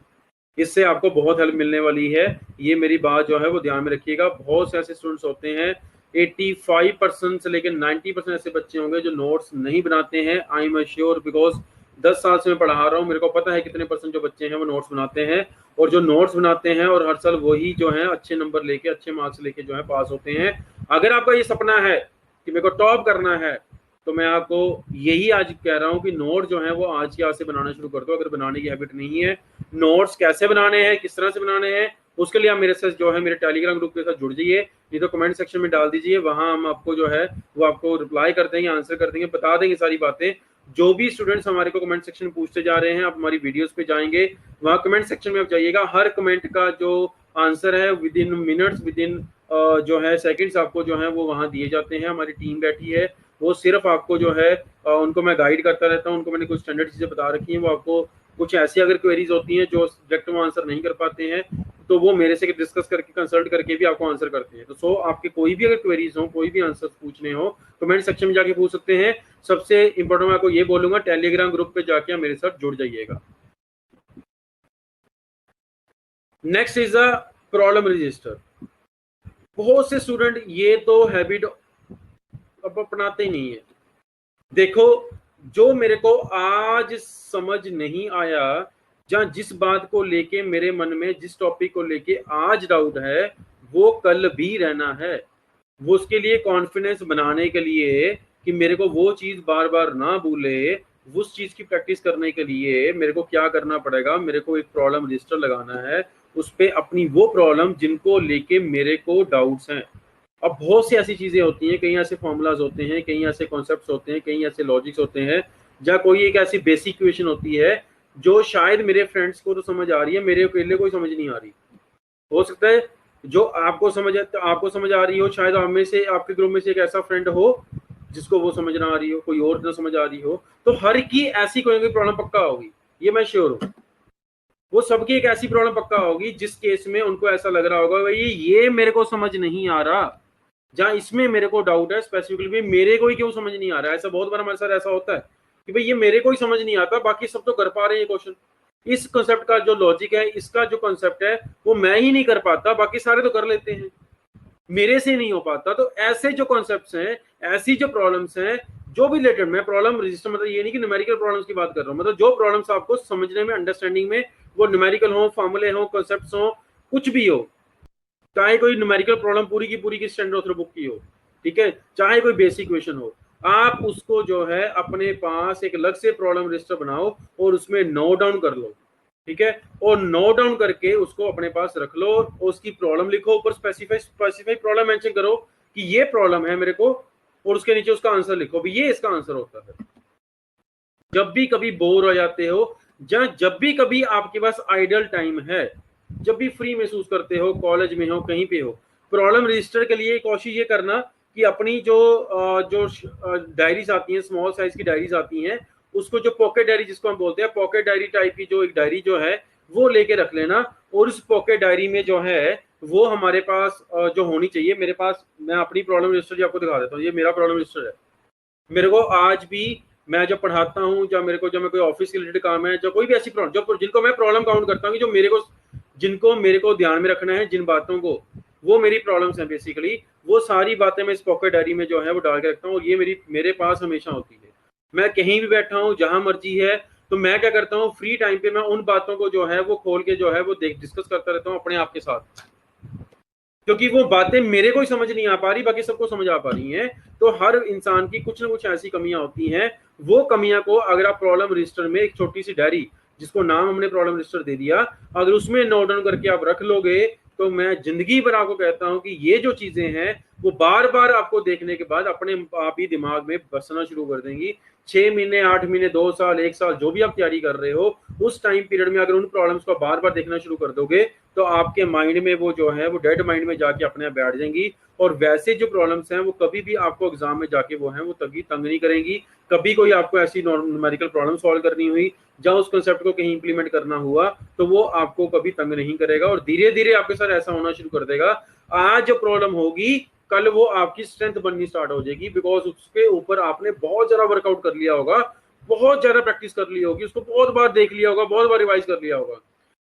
इससे आपको बहुत हेल्प मिलने वाली है। ये मेरी बात जो है वो ध्यान में रखिएगा। बहुत से ऐसे स्टूडेंट्स होते हैं, 85% से लेकर 90% ऐसे बच्चे होंगे जो नोट्स नहीं बनाते हैं। आई एम श्योर, बिकॉज 10 साल से मैं पढ़ा रहा हूँ, मेरे को पता है कितने परसेंट जो बच्चे हैं वो नोट्स बनाते हैं, और जो नोट्स बनाते हैं और हर साल वही जो है अच्छे नंबर लेके, अच्छे मार्क्स लेके जो है पास होते हैं। अगर आपका ये सपना है कि मेरे को टॉप करना है, तो मैं आपको यही आज कह रहा हूँ कि नोट जो है वो आज के आज से बनाना शुरू कर दो, अगर बनाने की हैबिट नहीं है। नोट्स कैसे बनाने हैं, किस तरह से बनाने हैं, उसके लिए आप मेरे साथ जो है मेरे टेलीग्राम ग्रुप के साथ जुड़ जाइए, नहीं तो कमेंट सेक्शन में डाल दीजिए, वहां हम आपको जो है वो आपको रिप्लाई कर देंगे, आंसर कर देंगे, बता देंगे सारी बातें। जो भी स्टूडेंट्स हमारे को कमेंट सेक्शन में पूछते जा रहे हैं, आप हमारी वीडियोस पे जाएंगे, वहां कमेंट सेक्शन में आप जाइएगा, हर कमेंट का जो आंसर है with in minutes, with in जो है सेकंड्स आपको जो है वो वहां दिए जाते हैं। हमारी टीम बैठी है, वो सिर्फ आपको जो है उनको मैं गाइड करता रहता हूँ, उनको मैंने कुछ स्टैंडर्ड चीजें बता रखी हैं। वो आपको कुछ ऐसी अगर क्वेरीज होती हैं जो सब्जेक्ट में आंसर नहीं कर पाते हैं, तो वो मेरे से डिस्कस करके, कंसल्ट करके भी आपको आंसर करते हैं। तो सो आपके कोई भी अगर क्वेरीज हो, कोई भी आंसर पूछने हो, कमेंट सेक्शन में जाके पूछ सकते हैं। सबसे इंपॉर्टेंट मैं आपको ये बोलूंगा, टेलीग्राम ग्रुप पे जाके आप मेरे साथ जुड़ जाइएगा। Next is a problem register. बहुत से स्टूडेंट ये तो हैबिट अब अपनाते ही नहीं है। देखो, जो मेरे को आज समझ नहीं आया, जहां जिस बात को लेके मेरे मन में, जिस टॉपिक को लेके आज डाउट है, वो कल भी रहना है। वो उसके लिए कॉन्फिडेंस बनाने के लिए कि मेरे को वो चीज बार बार ना भूले, उस चीज की प्रैक्टिस करने के लिए मेरे को क्या करना पड़ेगा, मेरे को एक प्रॉब्लम रजिस्टर लगाना है, उस पे अपनी वो प्रॉब्लम जिनको लेके मेरे को डाउट्स हैं। अब बहुत सी ऐसी चीजें होती हैं, कई ऐसे फॉर्मूलाज होते हैं, कई ऐसे कॉन्सेप्ट्स होते हैं, कई ऐसे लॉजिक्स होते हैं, या कोई एक ऐसी बेसिक इक्वेशन होती है जो शायद मेरे फ्रेंड्स को तो समझ आ रही है, मेरे अकेले को समझ नहीं आ रही। हो सकता है जो आपको समझ आ रही हो, शायद आप में से, आपके ग्रुप में से एक ऐसा फ्रेंड हो जिसको वो समझ ना आ रही हो, कोई और ना समझ आ रही हो। तो हर की ऐसी कोई ना कोई प्रॉब्लम पक्का होगी, ये मैं श्योर हूँ। वो सबकी एक ऐसी प्रॉब्लम पक्का होगी जिस केस में उनको ऐसा लग रहा होगा भाई ये मेरे को समझ नहीं आ रहा, जहां इसमें मेरे को डाउट है स्पेसिफिकली, मेरे को ही क्यों समझ नहीं आ रहा है। ऐसा बहुत बार हमारे साथ ऐसा होता है कि भाई ये मेरे को ही समझ नहीं आता, बाकी सब तो कर पा रहे हैं क्वेश्चन। इस कॉन्सेप्ट का जो लॉजिक है, इसका जो कॉन्सेप्ट है, वो मैं ही नहीं कर पाता, बाकी सारे तो कर लेते हैं, मेरे से नहीं हो पाता। तो ऐसे जो कॉन्सेप्ट्स हैं, ऐसी जो प्रॉब्लम्स हैं, जो भी रिलेटेड, मैं प्रॉब्लम रजिस्टर मतलब ये नहीं कि न्यूमेरिकल प्रॉब्लम्स की बात कर रहा हूँ, मतलब जो प्रॉब्लम्स आपको समझने में, अंडरस्टैंडिंग में, वो न्यूमेरिकल हो, फॉर्मूले हो, कॉन्सेप्ट्स हो, कुछ भी हो, चाहे कोई न्यूमेरिकल प्रॉब्लम पूरी की स्टैंडर्ड ऑथर बुक की हो, ठीक है, चाहे कोई बेसिक क्वेश्चन हो, आप उसको जो है अपने पास एक अलग से प्रॉब्लम रजिस्टर बनाओ और उसमें नोट डाउन कर लो, ठीक है, और नोट डाउन करके उसको अपने पास रख लो, और उसकी प्रॉब्लम लिखो, ऊपर स्पेसिफाई प्रॉब्लम मेंशन करो कि ये प्रॉब्लम है मेरे को, और उसके नीचे उसका आंसर लिखो भी ये इसका आंसर होता है। जब भी कभी बोर हो जाते हो, जब भी कभी आपके पास आइडल टाइम है, जब भी फ्री महसूस करते हो, कॉलेज में हो, कहीं पे हो, प्रॉब्लम रजिस्टर के लिए कोशिश ये करना कि अपनी जो डायरीज आती हैं, स्मॉल साइज की डायरीज आती हैं, उसको जो पॉकेट डायरी जिसको हम बोलते हैं, पॉकेट डायरी टाइप की जो एक डायरी जो है वो लेके रख लेना। और उस पॉकेट डायरी में जो है वो हमारे पास जो होनी चाहिए, मेरे पास, मैं अपनी प्रॉब्लम रजिस्टर आपको दिखा देता हूँ, ये मेरा प्रॉब्लम रजिस्टर है। मेरे को आज भी, मैं जब पढ़ाता हूँ, जब मेरे को, जब मैं कोई ऑफिस के रिलेटेड काम है, जो कोई भी ऐसी प्रॉब्लम, जो जिनको मैं प्रॉब्लम काउंट करता हूँ, जो मेरे को ध्यान में रखना है, जिन बातों को, वो मेरी प्रॉब्लम्स हैं बेसिकली, वो सारी बातें मैं इस पॉकेट डायरी में जो है वो डाल के रखता हूँ, और ये मेरे पास हमेशा होती है। मैं कहीं भी बैठा हूँ, जहां मर्जी है, तो मैं क्या करता हूँ, फ्री टाइम पे मैं उन बातों को जो है वो खोल के जो है वो डिस्कस करता रहता हूँ अपने आप के साथ, क्योंकि वो बातें मेरे को ही समझ नहीं आ पा रही, बाकी सबको समझ आ पा रही हैं। तो हर इंसान की कुछ ना कुछ ऐसी कमियां होती हैं, वो कमियां को अगर आप प्रॉब्लम रजिस्टर में एक छोटी सी डायरी, जिसको नाम हमने प्रॉब्लम रजिस्टर दे दिया, अगर उसमें नोट डाउन करके आप रख लोगे, तो मैं जिंदगी भर आपको कहता हूं कि ये जो चीजें हैं वो बार बार आपको देखने के बाद अपने आप ही दिमाग में बसना शुरू कर देंगी। 6 महीने, 8 महीने, 2 साल, 1 साल, जो भी आप तैयारी कर रहे हो, उस टाइम पीरियड में अगर उन प्रॉब्लम्स को बार बार देखना शुरू कर दोगे, तो आपके माइंड में वो जो है वो डेड माइंड में जाके अपने आप बैठ जाएंगी। और वैसे जो प्रॉब्लम्स हैं वो कभी भी आपको एग्जाम में जाके वो हैं वो तभी तंग नहीं करेंगी। कभी कोई आपको ऐसी न्यूमेरिकल प्रॉब्लम सॉल्व करनी हुई, जहां उस कंसेप्ट को कहीं इंप्लीमेंट करना हुआ, तो वो आपको कभी तंग नहीं करेगा और धीरे धीरे आपके साथ ऐसा होना शुरू कर देगा। आज जो प्रॉब्लम होगी, कल वो आपकी स्ट्रेंथ बननी स्टार्ट हो जाएगी, बिकॉज उसके ऊपर आपने बहुत ज्यादा वर्कआउट कर लिया होगा, बहुत ज्यादा प्रैक्टिस कर ली होगी, उसको बहुत बार देख लिया होगा, बहुत बार रिवाइज कर लिया होगा।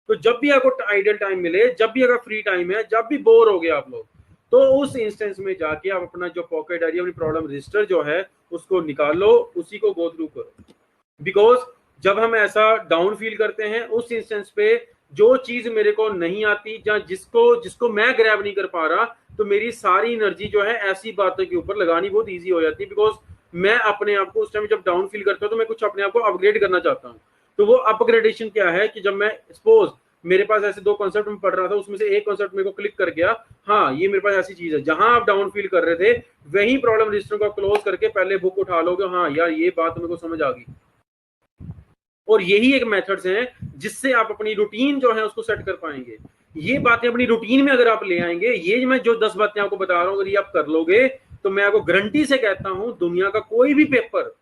तो जब भी आपको आइडियल टाइम मिले, जब भी अगर फ्री टाइम है, जब भी बोर हो गए आप लोग, तो उस इंस्टेंस में जाके आप अपना जो पॉकेट डायरी, अपनी प्रॉब्लम रजिस्टर जो है उसको निकालो, उसी को गो थ्रू करो। बिकॉज जब हम ऐसा डाउन फील करते हैं, उस इंस्टेंस पे जो चीज मेरे को नहीं आती, या जिसको जिसको मैं ग्रैब नहीं कर पा रहा, तो मेरी सारी एनर्जी जो है ऐसी बातों के ऊपर लगानी बहुत ईजी हो जाती है। बिकॉज मैं अपने आप को उस टाइम जब डाउन फील करता हूँ, तो मैं कुछ अपने आप को अपग्रेड करना चाहता हूँ। तो वो अपग्रेडेशन क्या है कि जब मैं सपोज मेरे पास ऐसे 2 कॉन्सेप्ट में पढ़ रहा था, उसमें से एक कॉन्सेप्ट मेरे को क्लिक कर गया, हाँ ये मेरे पास ऐसी चीज है, जहां आप डाउन फील कर रहे थे, वही प्रॉब्लम रजिस्टर को क्लोज करके पहले बुक उठा लोगे, हाँ यार ये बात मेरे को समझ आ गई। और यही एक मेथड्स हैं जिससे आप अपनी रूटीन जो है उसको सेट कर पाएंगे। ये बातें अपनी रूटीन में अगर आप ले आएंगे, ये मैं जो 10 बातें आपको बता रहा हूं, अगर ये आप कर लोगे, तो मैं आपको गारंटी से कहता हूं दुनिया का कोई भी पेपर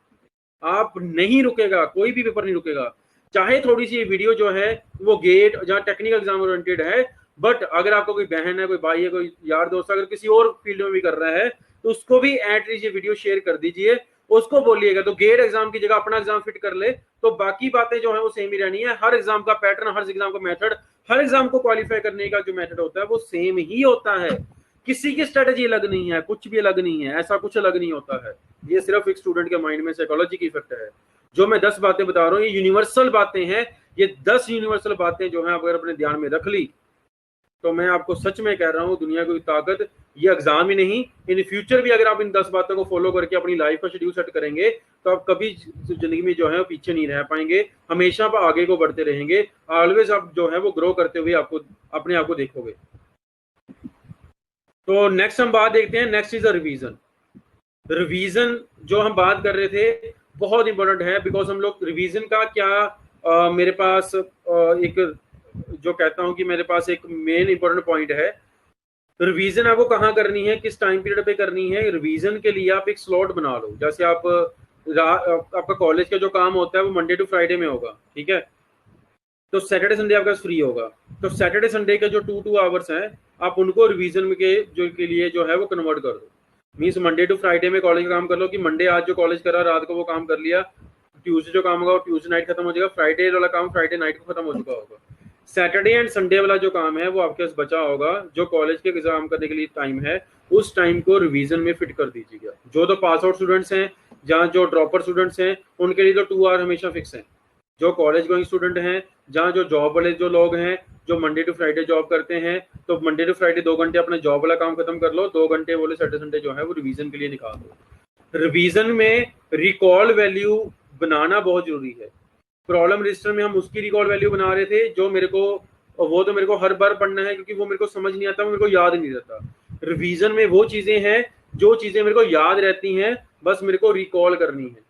आप नहीं रुकेगा, कोई भी पेपर नहीं रुकेगा। चाहे थोड़ी सी ये वीडियो जो है वो गेट जहाँ टेक्निकल एग्जाम ओरिएंटेड है, बट अगर आपको कोई बहन है, कोई भाई है, कोई यार दोस्त अगर किसी और फील्ड में भी कर रहा है, तो उसको भी एटलीस्ट ये वीडियो शेयर कर दीजिए, उसको बोलिएगा तो गेट एग्जाम की जगह अपना एग्जाम फिट कर ले, तो बाकी बातें जो है वो सेम ही रहनी है। हर एग्जाम का पैटर्न, हर एग्जाम का मेथड, हर एग्जाम को क्वालिफाई करने का जो मेथड होता है वो सेम ही होता है। किसी की स्ट्रेटेजी अलग नहीं है, कुछ भी अलग नहीं है, ऐसा कुछ अलग नहीं होता है। ये सिर्फ एक स्टूडेंट के माइंड में साइकोलॉजी की इफेक्ट है। जो मैं 10 बातें बता रहा हूँ, ये यूनिवर्सल बातें हैं। ये 10 यूनिवर्सल बातें जो है अगर अपने ध्यान में रख ली, तो मैं आपको सच में कह रहा हूँ दुनिया की ताकत, ये एग्जाम ही नहीं, इन फ्यूचर भी अगर आप इन 10 बातों को फॉलो करके अपनी लाइफ का शेड्यूल सेट करेंगे, तो आप कभी जिंदगी में जो है पीछे नहीं रह पाएंगे, हमेशा आप आगे को बढ़ते रहेंगे। ऑलवेज आप जो है वो ग्रो करते हुए आपको अपने आप को देखोगे। तो नेक्स्ट हम बात देखते हैं, next is a revision. Revision जो हम बात कर रहे थे बहुत इंपॉर्टेंट है, बिकॉज हम लोग रिवीजन का क्या मेरे पास एक जो कहता हूं कि मेरे पास एक मेन इंपॉर्टेंट पॉइंट है। रिवीजन आपको कहाँ करनी है, किस टाइम पीरियड पे करनी है। रिवीजन के लिए आप एक स्लॉट बना लो। जैसे आपका कॉलेज का जो काम होता है वो मंडे टू फ्राइडे में होगा, ठीक है, तो सैटरडे संडे आपका फ्री होगा, तो सैटरडे संडे के जो 2 आवर्स हैं आप उनको रिवीजन के लिए जो है वो कन्वर्ट कर दो। मीन्स मंडे टू फ्राइडे में कॉलेज का काम कर लो कि मंडे आज जो कॉलेज करा रात को वो काम कर लिया, ट्यूसडे जो काम होगा वो ट्यूसडे नाइट खत्म हो जाएगा, फ्राइडे वाला काम फ्राइडे नाइट को खत्म हो चुका होगा। सैटरडे एंड संडे वाला जो काम है वो आपके पास बचा होगा, जो कॉलेज के एग्जाम करने के लिए टाइम है, उस टाइम को रिवीजन में फिट कर दीजिएगा। जो तो पास आउट स्टूडेंट्स हैं, जहाँ जो ड्रॉपर स्टूडेंट्स हैं, उनके लिए तो 2 आवर हमेशा फिक्स है। जो कॉलेज गोइंग स्टूडेंट हैं, जहाँ जो जॉब वाले जो लोग हैं, जो मंडे टू फ्राइडे जॉब करते हैं, तो मंडे टू फ्राइडे 2 घंटे अपना जॉब वाला काम खत्म कर लो, 2 घंटे बोले सैटरडे संडे जो है वो रिवीजन के लिए निकाल दो। रिवीजन में रिकॉल वैल्यू बनाना बहुत जरूरी है। प्रॉब्लम रजिस्टर में हम उसकी रिकॉल वैल्यू बना रहे थे जो मेरे को, वो तो मेरे को हर बार पढ़ना है क्योंकि वो मेरे को समझ नहीं आता, वो मेरे को याद नहीं रहता। रिवीजन में वो चीजें हैं जो चीजें मेरे को याद रहती हैं, बस मेरे को रिकॉल करनी है।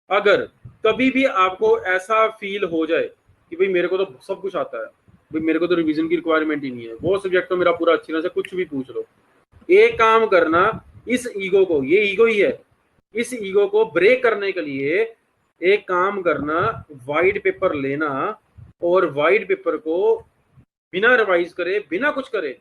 अगर कभी भी आपको ऐसा फील हो जाए कि भाई मेरे को तो सब कुछ आता है, भाई मेरे को तो रिवीजन की रिक्वायरमेंट ही नहीं है, वो सब्जेक्ट तो मेरा पूरा अच्छी तरह से, कुछ भी पूछ लो, एक काम करना, इस ईगो को, ये ईगो ही है, इस ईगो को ब्रेक करने के लिए एक काम करना, वाइट पेपर लेना और वाइट पेपर को बिना रिवाइज करे, बिना कुछ करे,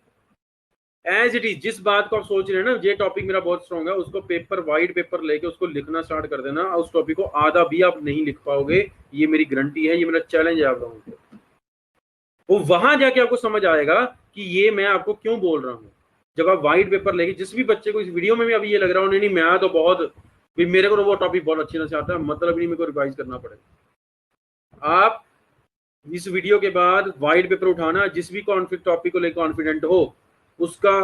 एज इट इज, जिस बात को आप सोच रहे हैं ना, ये टॉपिक मेरा बहुत स्ट्रॉन्ग है, उसको पेपर, वाइट पेपर लेके उसको लिखना स्टार्ट कर देना। उस टॉपिक को आधा भी आप नहीं लिख पाओगे, ये मेरी गारंटी है, ये मेरा चैलेंज है आप लोगों को। वो वहां जाके आपको समझ आएगा कि ये मैं आपको क्यों बोल रहा हूँ। जब आप वाइट पेपर लेके, जिस भी बच्चे को इस वीडियो में भी अभी ये लग रहा है नहीं मैं तो बहुत, मेरे को तो वो टॉपिक बहुत अच्छी तरह से आता है, मतलब नहीं मेरे को रिवाइज करना पड़ेगा। आप इस वीडियो के बाद वाइट पेपर उठाना, जिस भी टॉपिक को लेकर कॉन्फिडेंट हो, उसका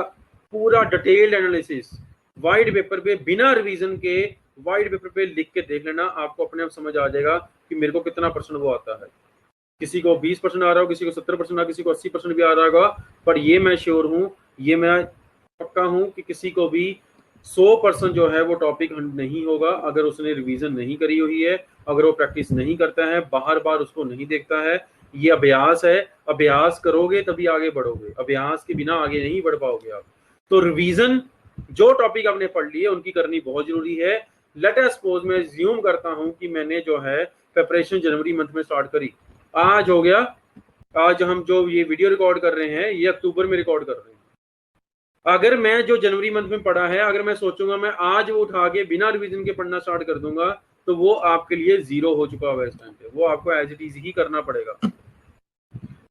पूरा डिटेल्ड एनालिसिस वाइट पेपर पे बिना रिवीजन के वाइट पेपर पे लिख के देख लेना, आपको अपने आप समझ आ जाएगा कि मेरे को कितना परसेंट वो आता है। किसी को 20% आ रहा हो, किसी को 70% आ, किसी को 80% भी आ रहा होगा, पर ये मैं श्योर हूँ, ये मैं पक्का हूँ कि किसी को भी 100% जो है वो टॉपिक नहीं होगा अगर उसने रिवीजन नहीं करी हुई है, अगर वो प्रैक्टिस नहीं करता है, बार बार उसको नहीं देखता है। ये अभ्यास है, अभ्यास करोगे तभी आगे बढ़ोगे, अभ्यास के बिना आगे नहीं बढ़ पाओगे आप। तो रिवीजन जो टॉपिक आपने पढ़ लिए उनकी करनी बहुत जरूरी है। लेट अस सपोज मैं ज्यूम करता हूं कि मैंने जो है प्रिपरेशन जनवरी मंथ में स्टार्ट करी, आज हो गया, आज हम जो ये वीडियो रिकॉर्ड कर रहे हैं ये अक्टूबर में रिकॉर्ड कर रहे हैं। अगर मैं जो जनवरी मंथ में पढ़ा है, अगर मैं सोचूंगा मैं आज वो उठा के बिना रिवीजन के पढ़ना स्टार्ट कर दूंगा, तो वो आपके लिए जीरो हो चुका होगा इस टाइम पे, वो आपको एज इट इज ही करना पड़ेगा।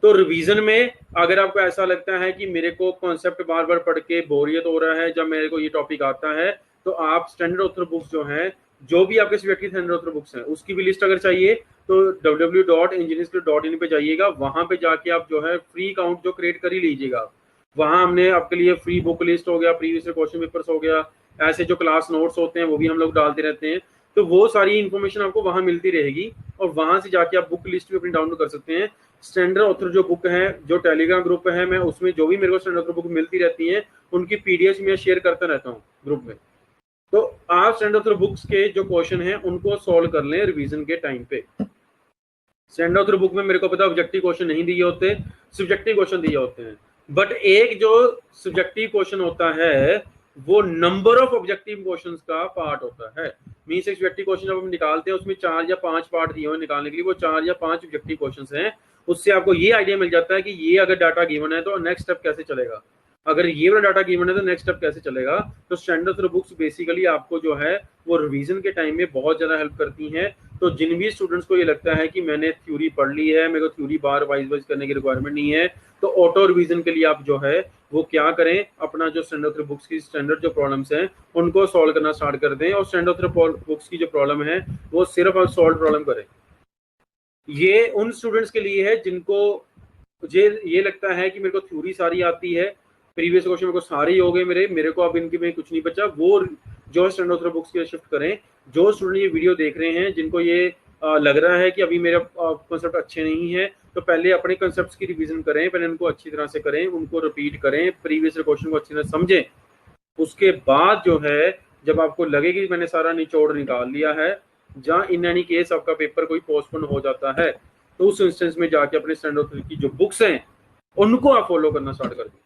तो रिवीजन में अगर आपको ऐसा लगता है कि मेरे को कॉन्सेप्ट बार बार पढ़ के बोरियत हो रहा है, जब मेरे को ये टॉपिक आता है, तो आप स्टैंडर्ड ऑथर बुक्स जो हैं, जो भी आपके सब्जेक्ट की स्टैंडर्ड ऑथर बुक्स हैं उसकी भी लिस्ट अगर चाहिए तो www.engineersclub.in पे जाइएगा, वहां पे जाके आप जो है फ्री अकाउंट जो क्रिएट कर ही लीजिएगा। वहां हमने आपके लिए फ्री बुक लिस्ट हो गया, प्रीवियस क्वेश्चन पेपर्स हो गया, ऐसे जो क्लास नोट्स होते हैं वो भी हम लोग डालते रहते हैं, तो वो सारी इन्फॉर्मेशन आपको वहां मिलती रहेगी और वहां से जाके आप बुक लिस्ट भी अपनी डाउनलोड कर सकते हैं। स्टैंडर्ड ऑथर जो बुक है, जो टेलीग्राम ग्रुप है, मैं उसमें जो भी मेरे को स्टैंडर्ड ऑथर बुक मिलती रहती है उनकी पीडीएफ मैं शेयर करता रहता हूँ ग्रुप में। तो आप स्टैंडर्ड ऑथर बुक्स के जो क्वेश्चन हैं उनको सॉल्व कर लें रिवीजन के टाइम पे। स्टैंडर्ड ऑथर बुक में मेरे को पता ऑब्जेक्टिव क्वेश्चन नहीं दिए होते, सब्जेक्टिव क्वेश्चन दिए होते हैं, बट एक जो सब्जेक्टिव क्वेश्चन होता है वो नंबर ऑफ ऑब्जेक्टिव क्वेश्चंस का पार्ट होता है। मींस एक सब्जेक्टिव क्वेश्चन जब हम निकालते हैं उसमें 4 या 5 पार्ट दिए हुए निकालने के लिए, वो 4 या 5 ऑब्जेक्टिव क्वेश्चंस हैं। उससे आपको ये आइडिया मिल जाता है कि ये अगर डाटा गिवन है तो नेक्स्ट स्टेप कैसे चलेगा, अगर ये वाला डाटा गिवन है तो नेक्स्ट स्टेप कैसे चलेगा। तो स्टैंडर्ड ऑथर बुक्स बेसिकली आपको जो है वो रिवीजन के टाइम में बहुत ज्यादा हेल्प करती हैं। तो जिन भी स्टूडेंट्स को ये लगता है कि मैंने थ्योरी पढ़ ली है, मेरे को थ्योरी बार वाइज करने की रिक्वायरमेंट नहीं है, तो ऑटो रिवीजन के लिए आप जो है वो क्या करें, अपना जो स्टैंडर्ड ऑथर बुक्स की स्टैंडर्ड जो प्रॉब्लम्स हैं उनको सॉल्व करना स्टार्ट कर दें, और स्टैंडर्ड ऑथर बुक्स की जो प्रॉब्लम है वो सिर्फ आप सॉल्व प्रॉब्लम करें। ये उन स्टूडेंट्स के लिए है जिनको ये लगता है कि मेरे को थ्योरी सारी आती है, प्रीवियस क्वेश्चन मेरे को सारे ही हो गए, मेरे को अब इनके में कुछ नहीं बचा, वो जो स्टैंडर्ड ऑथर बुक्स की शिफ्ट करें। जो स्टूडेंट ये वीडियो देख रहे हैं जिनको ये लग रहा है कि अभी मेरे कॉन्सेप्ट अच्छे नहीं है, तो पहले अपने कॉन्सेप्ट्स की रिवीजन करें, पहले उनको अच्छी तरह से करें, उनको रिपीट करें, प्रीवियस क्वेश्चन को अच्छी तरह समझें। उसके बाद जो है जब आपको लगे कि मैंने सारा निचोड़ निकाल लिया है, जहाँ इन एनी केस आपका पेपर कोई पोस्टपोन हो जाता है, तो उस इंस्टेंस में जाके अपने स्टैंडर्ड ऑथर की जो बुक्स हैं उनको आप फॉलो करना स्टार्ट कर दीजिए।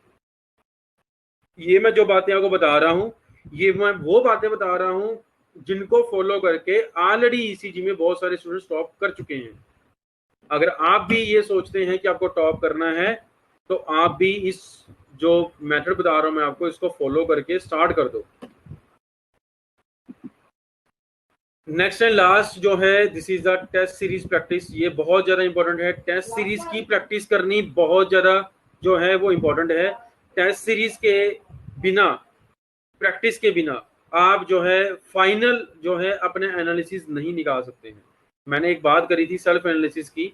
ये मैं जो बातें आपको बता रहा हूँ, ये मैं वो बातें बता रहा हूँ जिनको फॉलो करके ऑलरेडी ईसीजी में बहुत सारे स्टूडेंट्स टॉप कर चुके हैं। अगर आप भी ये सोचते हैं कि आपको टॉप करना है, तो आप भी इस जो मेथड बता रहा हूं मैं आपको, इसको फॉलो करके स्टार्ट कर दो। नेक्स्ट एंड लास्ट जो है, this is the test series practice. ये बहुत ज्यादा इंपॉर्टेंट है, टेस्ट सीरीज की प्रैक्टिस करनी बहुत ज्यादा जो है वो इंपॉर्टेंट है। टेस्ट सीरीज के बिना, प्रैक्टिस के बिना आप जो है फाइनल जो है अपने एनालिसिस नहीं निकाल सकते हैं। मैंने एक बात करी थी सेल्फ एनालिसिस की,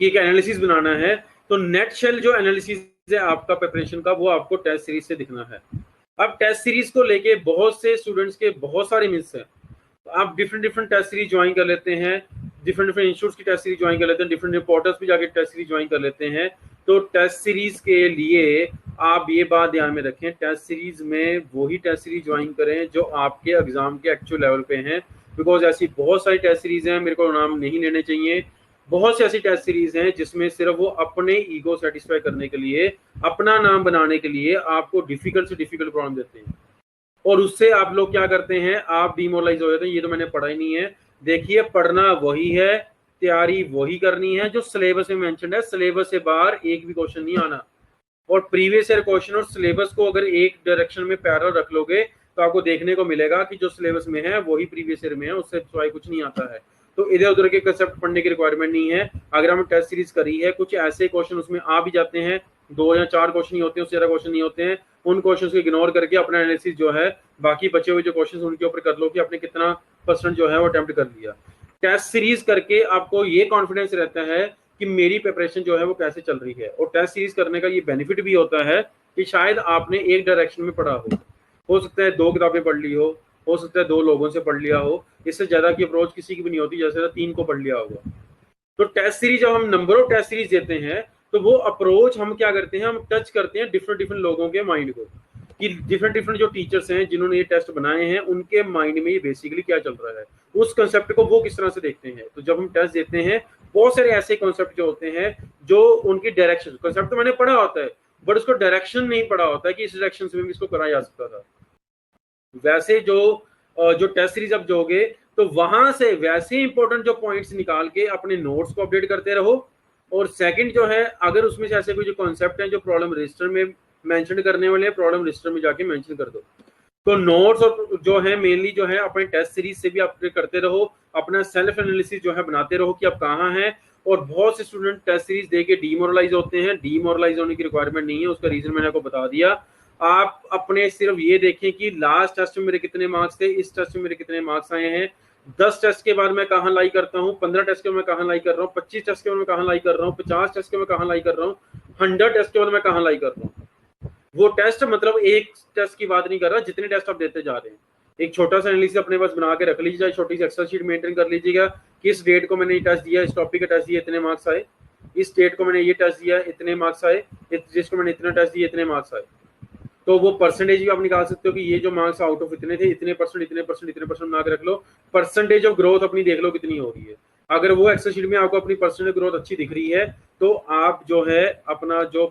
कि एक एनालिसिस बनाना है, तो नेट शेल जो एनालिसिस है आपका प्रिपरेशन का, वो आपको टेस्ट सीरीज से दिखना है। अब टेस्ट सीरीज को लेके बहुत से स्टूडेंट्स के बहुत सारे मिस हैं। आप डिफरेंट टेस्ट सीरीज ज्वाइन कर लेते हैं, डिफरेंट इंस्टीट्यूट्स की टेस्ट सीरीज ज्वाइन कर लेते हैं, डिफरेंट रिपोर्टर्स भी जाके टेस्ट सीरीज ज्वाइन कर लेते हैं। तो टेस्ट सीरीज के लिए आप ये बात ध्यान में रखें, टेस्ट सीरीज में वही टेस्ट सीरीज ज्वाइन करें जो आपके एग्जाम के एक्चुअल लेवल पे हैं। बिकॉज ऐसी बहुत सारी टेस्ट सीरीज हैं, मेरे को नाम नहीं लेने चाहिए, बहुत सी ऐसी टेस्ट सीरीज हैं जिसमें सिर्फ वो अपने ईगो सेटिस्फाई करने के लिए, अपना नाम बनाने के लिए आपको डिफिकल्ट से डिफिकल्ट प्रॉब्लम देते हैं, और उससे आप लोग क्या करते हैं, आप डिमोरलाइज हो जाते हैं। ये तो मैंने पढ़ा ही नहीं है। देखिए, पढ़ना वही है, तैयारी वही करनी है जो सिलेबस में मेंशन है। सिलेबस से बाहर एक भी क्वेश्चन नहीं आना, और प्रीवियस ईयर क्वेश्चन और सिलेबस को अगर एक डायरेक्शन में पैरेलल रख लोगे तो आपको देखने को मिलेगा कि जो सिलेबस में है वही प्रीवियस ईयर में है, उससे सिवाय कुछ नहीं आता है। तो इधर उधर के कंसेप्ट पढ़ने की रिक्वायरमेंट नहीं है। अगर हमने टेस्ट सीरीज करी है, कुछ ऐसे क्वेश्चन उसमें आ भी जाते हैं, 2 या 4 क्वेश्चन ही होते हैं, उससे ज्यादा क्वेश्चन नहीं होते हैं, उन क्वेश्चन को इग्नोर करके अपना एनालिसिस जो है बाकी बचे हुए जो क्वेश्चन उनके ऊपर कर लो कि आपने कितना परसेंट जो है वो अटेम्प्ट कर लिया। टेस्ट सीरीज करके आपको ये कॉन्फिडेंस रहता है कि मेरी प्रिपरेशन जो है वो कैसे चल रही है। और टेस्ट सीरीज करने का ये बेनिफिट भी होता है कि शायद आपने एक डायरेक्शन में पढ़ा हो सकता है 2 किताबें पढ़ ली हो, हो सकता है 2 लोगों से पढ़ लिया हो, इससे ज्यादा की अप्रोच किसी की भी नहीं होती, जैसे 3 को पढ़ लिया होगा। तो टेस्ट सीरीज जब हम नंबर ऑफ टेस्ट सीरीज देते हैं तो वो अप्रोच हम क्या करते हैं, हम टच करते हैं डिफरेंट डिफरेंट लोगों के माइंड को, कि डिफरेंट डिफरेंट जो टीचर्स हैं जिन्होंने ये टेस्ट बनाए हैं उनके माइंड में ये बेसिकली क्या चल रहा है, उस कंसेप्ट को वो किस तरह से देखते हैं। तो जब हम टेस्ट देते हैं बहुत सारे ऐसे कॉन्सेप्ट जो होते हैं जो उनकी डायरेक्शन, कंसेप्ट तो मैंने पढ़ा होता है बट उसको डायरेक्शन नहीं पढ़ा होता है कि इस डायरेक्शन से भी इसको करा जा सकता था। वैसे जो टेस्ट सीरीज अब जोगे तो वहां से वैसे इंपॉर्टेंट जो पॉइंट्स निकाल के अपने नोट्स को अपडेट करते रहो। और सेकंड जो है, अगर उसमें से ऐसे कोई जो कॉन्सेप्ट है जो प्रॉब्लम रजिस्टर में मेंशन करने वाले हैं, प्रॉब्लम रजिस्टर में जाके मेंशन कर दो। तो नोट्स और जो है मेनली जो है अपने टेस्ट सीरीज से भी अपडेट करते रहो, अपना सेल्फ एनालिसिस जो है बनाते रहो कि आप कहाँ हैं। और बहुत से स्टूडेंट टेस्ट सीरीज दे के डीमोरलाइज होते हैं, डीमोरलाइज होने की रिक्वायरमेंट नहीं है, उसका रीजन मैंने आपको बता दिया। आप अपने सिर्फ ये देखें कि लास्ट टेस्ट में मेरे कितने मार्क्स थे, इस टेस्ट में मेरे कितने मार्क्स आए हैं, 10 टेस्ट के बाद मैं कहाँ लाई करता हूँ, 15 टेस्ट के बाद मैं कहाँ लाई कर रहा हूँ, 25 टेस्ट के बाद मैं कहाँ लाई कर रहा हूँ, 50 टेस्ट के बाद मैं कहाँ लाई कर रहा हूँ, 100 टेस्ट के बाद मैं कहाँ लाई कर रहा हूँ। वो टेस्ट मतलब एक टेस्ट की बात नहीं कर रहा, जितने टेस्ट आप देते जा रहे हैं। एक छोटा सा एनालिसिस अपने पास बना के रख लीजिएगा, छोटी सी एक्सेल शीट मेंटेन कर लीजिएगा, किस डेट को मैंने ये टेस्ट दिया, इस टॉपिक का टेस्ट दिया इतने मार्क्स आए, इस डेट को मैंने ये टेस्ट दिया इतने मार्क्स आए, जिसको मैंने इतना टेस्ट दिया इतने मार्क्स आए। तो वो परसेंटेज भी आप निकाल सकते हो कि ये जो मार्क्स आउट ऑफ इतने थे, इतने परसेंट इतने परसेंट इतने परसेंट बना के रख लो। परसेंटेज ऑफ ग्रोथ अपनी देख लो कितनी हो रही है। अगर वो एक्सेल शीट में आपको अपनी परसेंटेज ग्रोथ अच्छी दिख रही है तो आप जो है अपना जो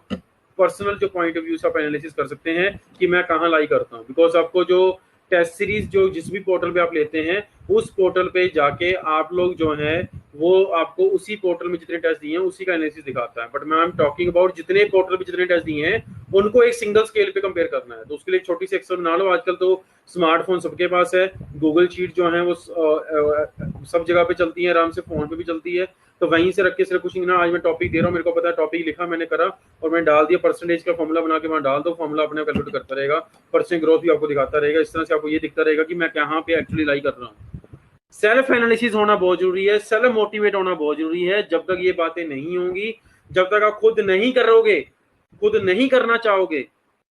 पर्सनल जो पॉइंट ऑफ व्यू से आप एनालिसिस कर सकते हैं कि मैं कहाँ लाई करता हूँ। बिकॉज आपको जो टेस्ट सीरीज जो जिस भी पोर्टल पे आप लेते हैं उस पोर्टल पे जाके आप लोग जो है वो आपको उसी पोर्टल में जितने टेस्ट दिए हैं उसी का एनालिसिस दिखाता है। बट मैं आई एम टॉकिंग अबाउट जितने पोर्टल पे जितने टेस्ट दिए हैं उनको एक सिंगल स्केल पे कंपेयर करना है। तो उसके लिए छोटी सी एक्सेल बना लो। आजकल तो स्मार्टफोन सबके पास है, गूगल शीट जो है वो सब जगह पे चलती है, आराम से फोन पे भी चलती है। तो वहीं से रख के सिर्फ कुछ नहीं ना, आज मैं टॉपिक दे रहा हूँ, मेरे को पता है टॉपिक लिखा मैंने करा और मैं डाल दिया, परसेंटेज का फॉर्मूला बना के वहां डाल दो, फॉर्मूला अपने कैलकुलेट करता रहेगा, परसेंट ग्रोथ भी आपको दिखाता रहेगा। इस तरह से आपको ये दिखता रहेगा कि मैं कहाँ पे एक्चुअली लाई कर रहा हूँ। सेल्फ एनालिसिस होना बहुत जरूरी है, सेल्फ मोटिवेट होना बहुत जरूरी है। जब तक ये बातें नहीं होंगी, जब तक आप खुद नहीं करोगे, खुद नहीं करना चाहोगे,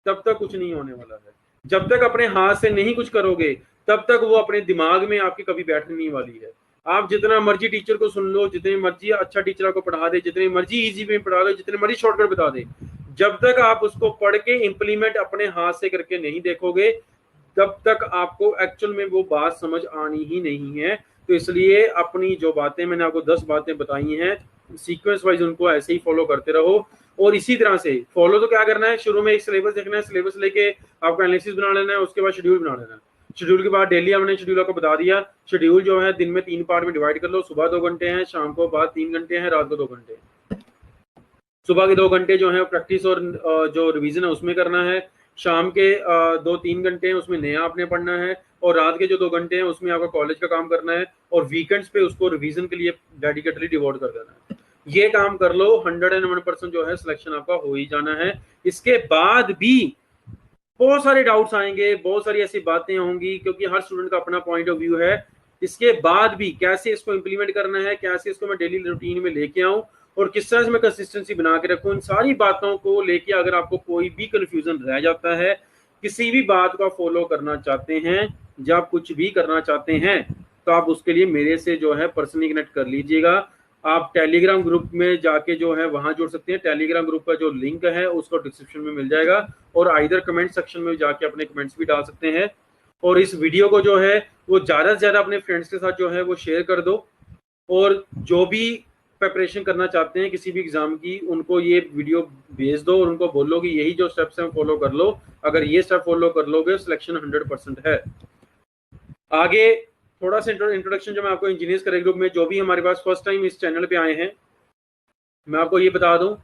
तब तक कुछ नहीं होने वाला है। जब तक अपने हाथ से नहीं कुछ करोगे तब तक वो अपने दिमाग में आपके कभी बैठने नहीं वाली है। आप जितना मर्जी टीचर को सुन लो, जितने मर्जी अच्छा टीचर आपको पढ़ा दे, जितने मर्जी इजी में पढ़ा दो, जितने मर्जी शॉर्टकट बता दे, जब तक आप उसको पढ़ के इंप्लीमेंट अपने हाथ से करके नहीं देखोगे तब तक आपको एक्चुअल में वो बात समझ आनी ही नहीं है। तो इसलिए अपनी जो बातें मैंने आपको 10 बातें बताई हैं, सीक्वेंस वाइज उनको ऐसे ही फॉलो करते रहो। और इसी तरह से फॉलो तो क्या करना है, शुरू में एक सिलेबस देखना है, सिलेबस लेके आपको एनालिसिस बना लेना है, उसके बाद शेड्यूल बना लेना है। शेड्यूल के बाद डेली हमने शेड्यूल आपको बता दिया। शेड्यूल जो है दिन में 3 पार्ट में डिवाइड कर लो। सुबह 2 घंटे हैं, शाम को बाद 3 घंटे हैं, रात को 2 घंटे। सुबह के 2 घंटे जो है प्रैक्टिस और जो रिवीजन है उसमें करना है। शाम के 2-3 घंटे हैं उसमें नया आपने पढ़ना है। और रात के जो 2 घंटे हैं उसमें आपका कॉलेज का काम करना है। और वीकेंड्स पे उसको रिवीजन के लिए डेडिकेटली डिवोट कर देना है। ये काम कर लो, 101% जो है सिलेक्शन आपका हो ही जाना है। इसके बाद भी बहुत सारे डाउट्स आएंगे, बहुत सारी ऐसी बातें होंगी, क्योंकि हर स्टूडेंट का अपना पॉइंट ऑफ व्यू है। इसके बाद भी कैसे इसको इंप्लीमेंट करना है, कैसे इसको मैं डेली रूटीन में लेके आऊं और किस तरह से मैं कंसिस्टेंसी बना के रखूं, इन सारी बातों को लेके अगर आपको कोई भी कंफ्यूजन रह जाता है, किसी भी बात को फॉलो करना चाहते हैं, जब कुछ भी करना चाहते हैं, तो आप उसके लिए मेरे से जो है पर्सनली कनेक्ट कर लीजिएगा। आप टेलीग्राम ग्रुप में जाके जो है वहां जुड़ सकते हैं। टेलीग्राम ग्रुप का जो लिंक है उसको डिस्क्रिप्शन में मिल जाएगा। और आइदर कमेंट सेक्शन में जाके अपने कमेंट्स भी डाल सकते हैं। और इस वीडियो को जो है वो ज़्यादा से ज़्यादा अपने फ्रेंड्स के साथ जो है वो शेयर कर दो। और जो भी प्रिपरेशन करना चाहते हैं किसी भी एग्जाम की, उनको ये वीडियो भेज दो और उनको बोलो कि यही जो स्टेप्स हैं फॉलो कर लो। अगर ये स्टेप फॉलो कर लोगे सिलेक्शन 100% है। आगे थोड़ा सा इंट्रोडक्शन जो मैं आपको इंजीनियर्स करियर ग्रुप में, जो भी हमारे पास फर्स्ट टाइम इस चैनल पे आए हैं, मैं आपको ये बता दूं,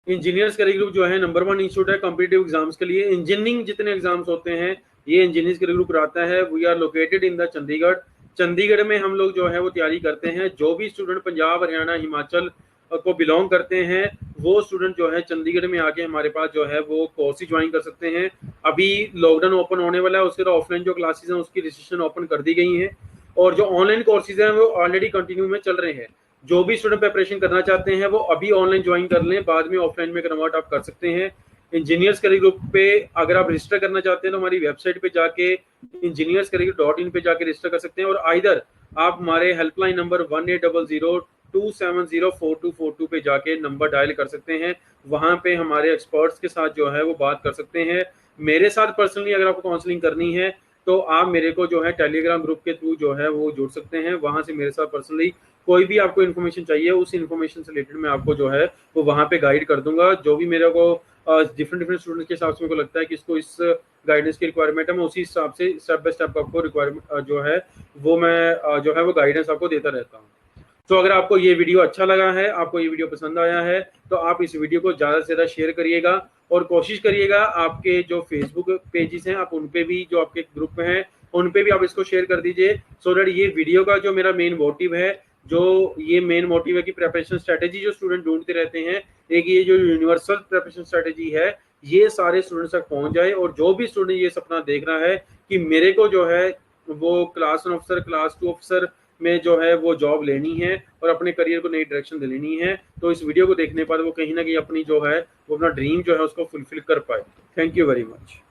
इंजीनियर्स करियर ग्रुप जो है नंबर 1 इंस्टीट्यूट है कॉम्पिटिटिव एग्जाम्स के लिए। इंजीनियरिंग जितने एग्जाम्स होते हैं ये इंजीनियर्स करियर ग्रुप कराता है। We are located in the Chandigarh. Chandigarh में हम लोग जो है वो तैयारी करते हैं। जो भी स्टूडेंट पंजाब, हरियाणा, हिमाचल को बिलोंग करते हैं वो स्टूडेंट जो है चंडीगढ़ में आके हमारे पास जो है वो कोर्स ज्वाइन कर सकते हैं। अभी लॉकडाउन ओपन होने वाला है, उसके बाद ऑफलाइन जो क्लासेस हैं उसकी रजिस्ट्रेशन ओपन कर दी गई है। और जो ऑनलाइन कोर्सेज हैं वो ऑलरेडी कंटिन्यू में चल रहे हैं। जो भी स्टूडेंट प्रिपरेशन करना चाहते हैं वो अभी ऑनलाइन ज्वाइन कर लें, बाद में ऑफलाइन में कन्वर्ट आप कर सकते हैं। इंजीनियर्स करियर ग्रुप पे अगर आप रजिस्टर करना चाहते हैं तो हमारी वेबसाइट पे जाके engineerscareer.in पे जाके रजिस्टर कर सकते हैं, और आइदर आप हमारे हेल्पलाइन नंबर 1800-270-4242 पे जाके नंबर डायल कर सकते हैं। वहां पे हमारे एक्सपर्ट्स के साथ जो है वो बात कर सकते हैं। मेरे साथ पर्सनली अगर आपको काउंसलिंग करनी है तो आप मेरे को जो है टेलीग्राम ग्रुप के थ्रू जो है वो जुड़ सकते हैं। वहां से मेरे साथ पर्सनली कोई भी आपको इन्फॉर्मेशन चाहिए, उस इन्फॉर्मेशन से रिलेटेड मैं आपको जो है वो वहां पे गाइड कर दूंगा। जो भी मेरे को डिफरेंट डिफरेंट स्टूडेंट्स के हिसाब से मेरे को लगता है कि इसको इस गाइडेंस की रिक्वायरमेंट है, मैं उसी हिसाब से स्टेप बाय स्टेप आपको रिक्वायरमेंट जो है वो मैं जो है वो गाइडेंस आपको देता रहता हूँ। तो अगर आपको ये वीडियो अच्छा लगा है, आपको ये वीडियो पसंद आया है, तो आप इस वीडियो को ज़्यादा से ज़्यादा शेयर करिएगा, और कोशिश करिएगा आपके जो फेसबुक पेजेस हैं आप उन पे भी, जो आपके ग्रुप में हैं उन पे भी आप इसको शेयर कर दीजिए, सो दैट ये वीडियो का जो मेरा मेन मोटिव है, जो ये मेन मोटिव है कि प्रिपरेशन स्ट्रेटेजी जो स्टूडेंट ढूंढते रहते हैं, एक ये जो यूनिवर्सल प्रिपरेशन स्ट्रेटेजी है, ये सारे स्टूडेंट्स तक पहुंच जाए। और जो भी स्टूडेंट ये सपना देख रहा है कि मेरे को जो है वो क्लास 1 ऑफिसर, क्लास 2 ऑफिसर में जो है वो जॉब लेनी है और अपने करियर को नई डायरेक्शन लेनी है, तो इस वीडियो को देखने पर वो कहीं ना कहीं अपनी जो है वो अपना ड्रीम जो है उसको फुलफिल कर पाए। Thank you very much.